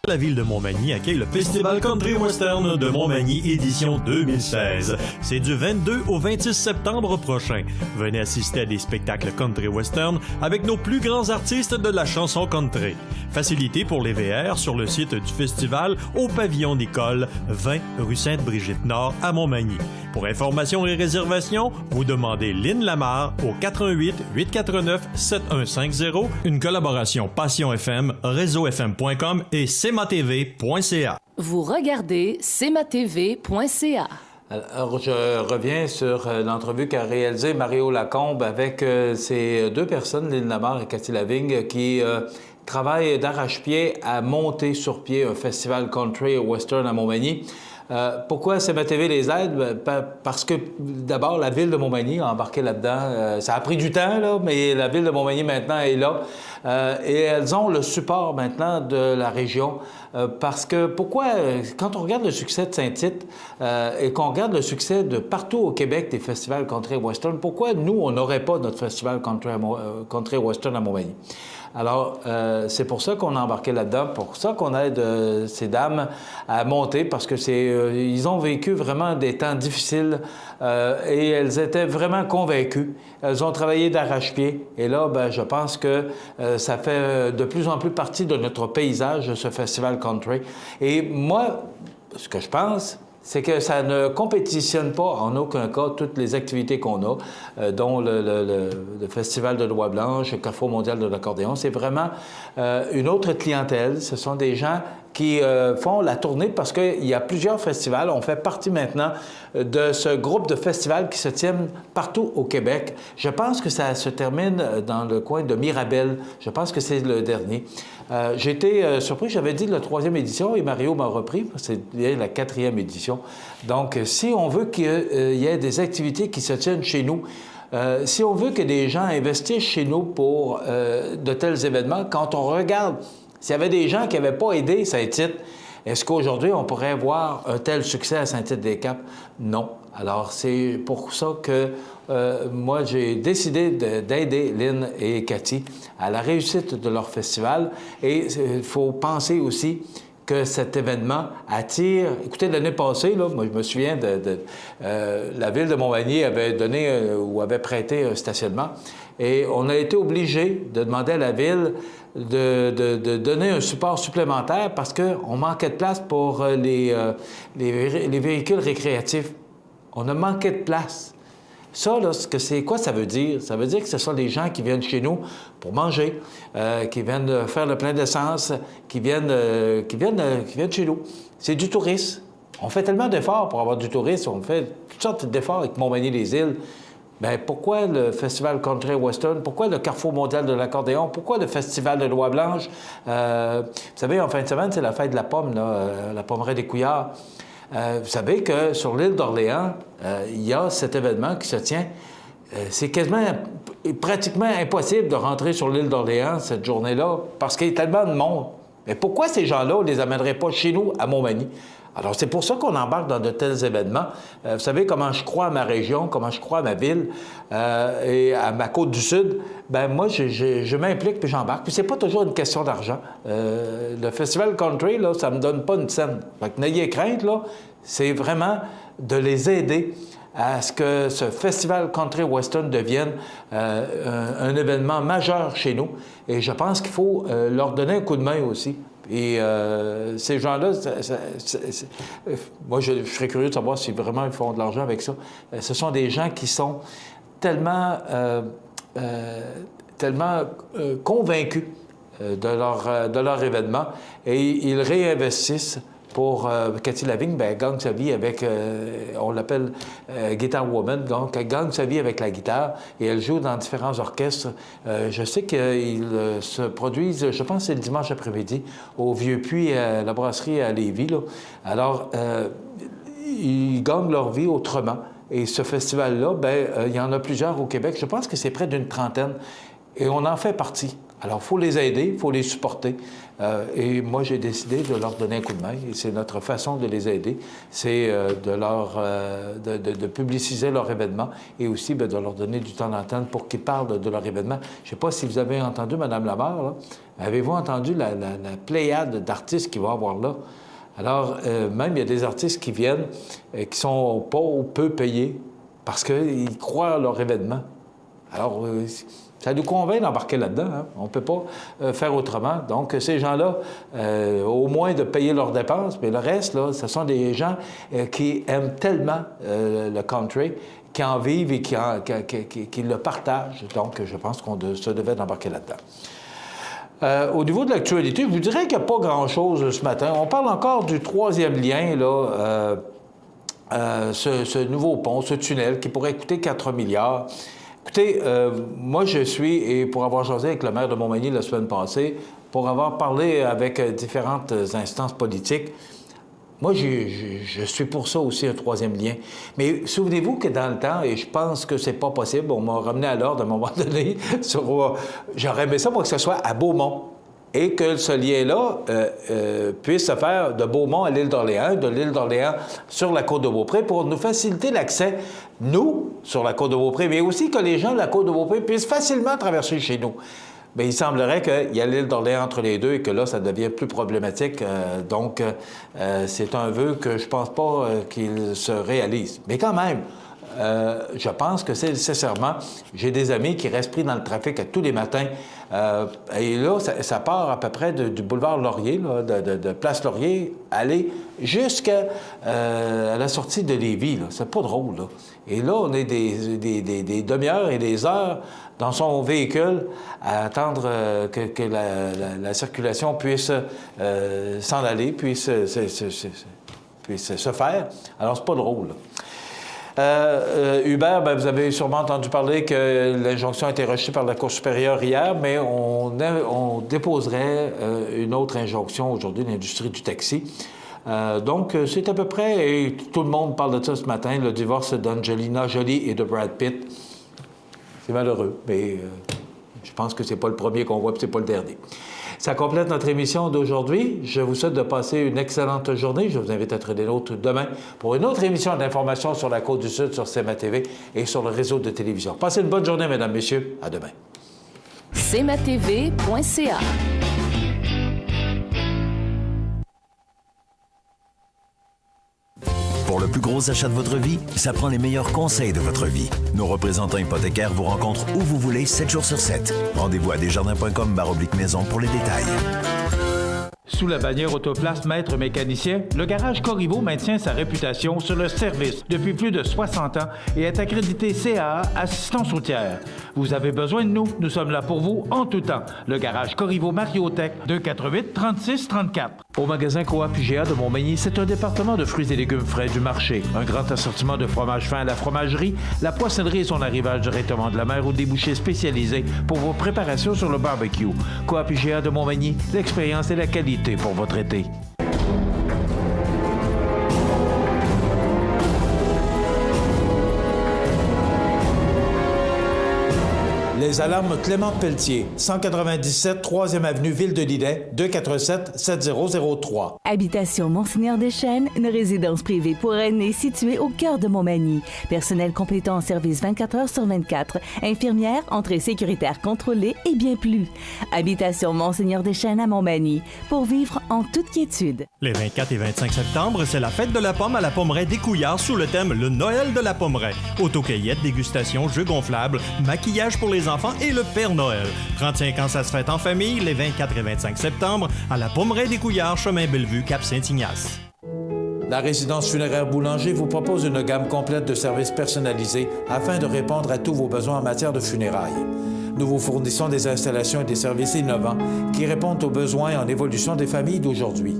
La ville de Montmagny accueille le Festival Country Western de Montmagny édition 2016. C'est du 22 au 26 septembre prochain. Venez assister à des spectacles country western avec nos plus grands artistes de la chanson country. Facilité pour les VR sur le site du festival au pavillon d'école 20 rue Sainte-Brigitte-Nord à Montmagny. Pour informations et réservations, vous demandez Lynn Lamarre au 88 849 7150. Une collaboration Passion FM, réseaufm.com et cmatv.ca. Vous regardez cmatv.ca. Alors, je reviens sur l'entrevue qu'a réalisée Mario Lacombe avec ces deux personnes, Lynn Lamarre et Cathy Lavigne, qui travaillent d'arrache-pied à monter sur pied un festival country western à Montmagny. Pourquoi CMA-TV les aide? Parce que, d'abord, la ville de Montmagny a embarqué là-dedans. Ça a pris du temps, là, mais la ville de Montmagny, maintenant, est là. Et elles ont le support, maintenant, de la région. Parce que, pourquoi, quand on regarde le succès de Saint-Tite et qu'on regarde le succès de partout au Québec des festivals country western, pourquoi, nous, on n'aurait pas notre festival country western à Montmagny? Alors, c'est pour ça qu'on a embarqué là-dedans, pour ça qu'on aide ces dames à monter, parce que ils ont vécu vraiment des temps difficiles et elles étaient vraiment convaincues. Elles ont travaillé d'arrache-pied et là, je pense que ça fait de plus en plus partie de notre paysage, ce festival country. Et moi, ce que je pense, c'est que ça ne compétitionne pas en aucun cas toutes les activités qu'on a, dont le Festival de Loi Blanche, le Carrefour mondial de l'accordéon. C'est vraiment une autre clientèle. Ce sont des gens qui font la tournée parce qu'il y a plusieurs festivals. On fait partie maintenant de ce groupe de festivals qui se tiennent partout au Québec. Je pense que ça se termine dans le coin de Mirabel. Je pense que c'est le dernier. J'ai été surpris, j'avais dit la 3e édition et Mario m'a repris, c'est la 4e édition. Donc, si on veut qu'il y ait des activités qui se tiennent chez nous, si on veut que des gens investissent chez nous pour de tels événements, quand on regarde, s'il y avait des gens qui n'avaient pas aidé Saint-Tite, est-ce qu'aujourd'hui, on pourrait voir un tel succès à Saint-Tite-des-Caps? Non. Alors, c'est pour ça que moi, j'ai décidé d'aider Lynn et Cathy à la réussite de leur festival. Et il faut penser aussi que cet événement attire... Écoutez, l'année passée, là, moi, je me souviens la ville de Montmagny avait donné ou avait prêté un stationnement. Et on a été obligé de demander à la ville de donner un support supplémentaire parce qu'on manquait de place pour les véhicules récréatifs. On a manqué de place. Ça, là, c'est quoi ça veut dire? Ça veut dire que ce sont des gens qui viennent chez nous pour manger, qui viennent faire le plein d'essence, qui viennent chez nous. C'est du tourisme. On fait tellement d'efforts pour avoir du tourisme. On fait toutes sortes d'efforts avec Montmagny-les-Îles. Bien, pourquoi le Festival Country Western? Pourquoi le Carrefour mondial de l'accordéon? Pourquoi le Festival de Loi Blanche? Vous savez, en fin de semaine, c'est la fête de la pomme, là, la pommeraie des Couillards. Vous savez que sur l'île d'Orléans, il y a cet événement qui se tient. C'est pratiquement impossible de rentrer sur l'île d'Orléans cette journée-là parce qu'il y a tellement de monde. Mais pourquoi ces gens-là, on ne les amènerait pas chez nous, à Montmagny? Alors, c'est pour ça qu'on embarque dans de tels événements. Vous savez comment je crois à ma région, comment je crois à ma ville et à ma côte du Sud. Bien, moi, je m'implique puis j'embarque. Puis c'est pas toujours une question d'argent. Le Festival Country, là, ça me donne pas une scène. Fait que n'ayez crainte, là, c'est vraiment de les aider à ce que ce Festival Country Western devienne un événement majeur chez nous. Et je pense qu'il faut leur donner un coup de main aussi. Et ces gens-là, moi, je serais curieux de savoir si vraiment ils font de l'argent avec ça. Ce sont des gens qui sont tellement convaincus de leur événement et ils réinvestissent pour Cathy Lavigne, bien, elle gagne sa vie avec, on l'appelle Guitar Woman, donc elle gagne sa vie avec la guitare et elle joue dans différents orchestres. Je sais qu'ils se produisent, je pense que c'est le dimanche après-midi, au Vieux-Puy, à la brasserie à Lévis, là. Alors, ils gagnent leur vie autrement. Et ce festival-là, bien, il y en a plusieurs au Québec. Je pense que c'est près d'une trentaine. Et on en fait partie. Alors, il faut les aider, il faut les supporter. Et moi, j'ai décidé de leur donner un coup de main. Et c'est notre façon de les aider. C'est de publiciser leur événement et aussi bien, de leur donner du temps d'antenne pour qu'ils parlent de leur événement. Je ne sais pas si vous avez entendu, Mme Lamarre, là. Avez-vous entendu la pléiade d'artistes qu'il va y avoir là? Alors, même, il y a des artistes qui viennent qui sont pas ou peu payés parce qu'ils croient à leur événement. Alors, ça nous convainc d'embarquer là-dedans. Hein? On ne peut pas faire autrement. Donc, ces gens-là, au moins de payer leurs dépenses, mais le reste, là, ce sont des gens qui aiment tellement le country, qui en vivent et qui le partagent. Donc, je pense qu'on se devait d'embarquer là-dedans. Au niveau de l'actualité, je vous dirais qu'il n'y a pas grand-chose ce matin. On parle encore du troisième lien, là, ce nouveau pont, ce tunnel qui pourrait coûter 4 milliards. Écoutez, moi, je suis, et pour avoir jasé avec le maire de Montmagny la semaine passée, pour avoir parlé avec différentes instances politiques, moi, je suis pour ça aussi, un troisième lien. Mais souvenez-vous que dans le temps, et je pense que c'est pas possible, on m'a ramené à l'ordre à un moment donné, j'aurais aimé ça pour que ce soit à Beaumont. Et que ce lien-là puisse se faire de Beaumont à l'île d'Orléans, de l'île d'Orléans sur la côte de Beaupré, pour nous faciliter l'accès, nous, sur la côte de Beaupré, mais aussi que les gens de la côte de Beaupré puissent facilement traverser chez nous. Bien, il semblerait qu'il y a l'île d'Orléans entre les deux et que là, ça devient plus problématique. Donc, c'est un vœu que je pense pas qu'il se réalise. Mais quand même, je pense que c'est nécessairement... J'ai des amis qui restent pris dans le trafic à tous les matins. Et là, ça part à peu près du boulevard Laurier, là, de Place Laurier, aller jusqu'à la sortie de Lévis. C'est pas drôle, là. Et là, on est des demi-heures et des heures dans son véhicule à attendre que la circulation puisse s'en aller, puisse se faire. Alors, c'est pas drôle, là. Hubert, bien, vous avez sûrement entendu parler que l'injonction a été rejetée par la Cour supérieure hier, mais on déposerait une autre injonction aujourd'hui, l'industrie du taxi. Donc, c'est à peu près, et tout le monde parle de ça ce matin, le divorce d'Angelina Jolie et de Brad Pitt. C'est malheureux, mais je pense que c'est pas le premier qu'on voit, puis c'est pas le dernier. Ça complète notre émission d'aujourd'hui. Je vous souhaite de passer une excellente journée. Je vous invite à être des nôtres demain pour une autre émission d'information sur la Côte-du-Sud, sur CMA TV et sur le réseau de télévision. Passez une bonne journée, mesdames, messieurs. À demain. cmatv.ca. Pour le plus gros achat de votre vie, ça prend les meilleurs conseils de votre vie. Nos représentants hypothécaires vous rencontrent où vous voulez, 7 jours sur 7. Rendez-vous à desjardins.com/maison pour les détails. Sous la bannière Autoplace Maître Mécanicien, le garage Corriveau maintient sa réputation sur le service depuis plus de 60 ans et est accrédité CAA Assistance routière. Vous avez besoin de nous, nous sommes là pour vous en tout temps. Le garage Corriveau Mariotech, 248-3634. Au magasin Coop IGA de Montmagny, c'est un département de fruits et légumes frais du marché. Un grand assortiment de fromage fin à la fromagerie, la poissonnerie et son arrivage directement de la mer ou débouchés spécialisés pour vos préparations sur le barbecue. Coop IGA de Montmagny, l'expérience et la qualité pour votre été. Les alarmes Clément Pelletier, 197 3e avenue Ville-de-Lillet, 247-7003. Habitation Monseigneur Deschênes, une résidence privée pour aînés située au cœur de Montmagny. Personnel complétant en service 24 heures sur 24. Infirmière, entrée sécuritaire contrôlée et bien plus. Habitation Monseigneur Deschênes à Montmagny, pour vivre en toute quiétude. Les 24 et 25 septembre, c'est la fête de la pomme à la Pommeraye des Couillards sous le thème Le Noël de la Pommeraye. Autocueillette, dégustation, jeux gonflables, maquillage pour les enfants et le Père Noël. 35 ans, ça se fête en famille, les 24 et 25 septembre, à la Pommeraye des Couillards, chemin Bellevue, Cap-Saint-Ignace. La résidence funéraire Boulanger vous propose une gamme complète de services personnalisés afin de répondre à tous vos besoins en matière de funérailles. Nous vous fournissons des installations et des services innovants qui répondent aux besoins en évolution des familles d'aujourd'hui.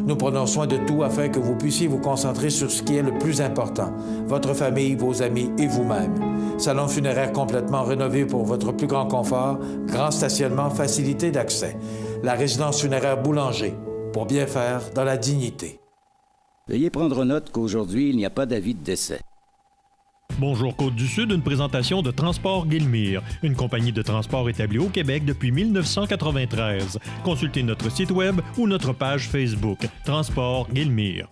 Nous prenons soin de tout afin que vous puissiez vous concentrer sur ce qui est le plus important, votre famille, vos amis et vous-même. Salon funéraire complètement rénové pour votre plus grand confort, grand stationnement, facilité d'accès. La résidence funéraire Boulanger, pour bien faire dans la dignité. Veuillez prendre note qu'aujourd'hui, il n'y a pas d'avis de décès. Bonjour Côte-du-Sud, une présentation de Transport Guillemire, une compagnie de transport établie au Québec depuis 1993. Consultez notre site web ou notre page Facebook, Transport Guillemire.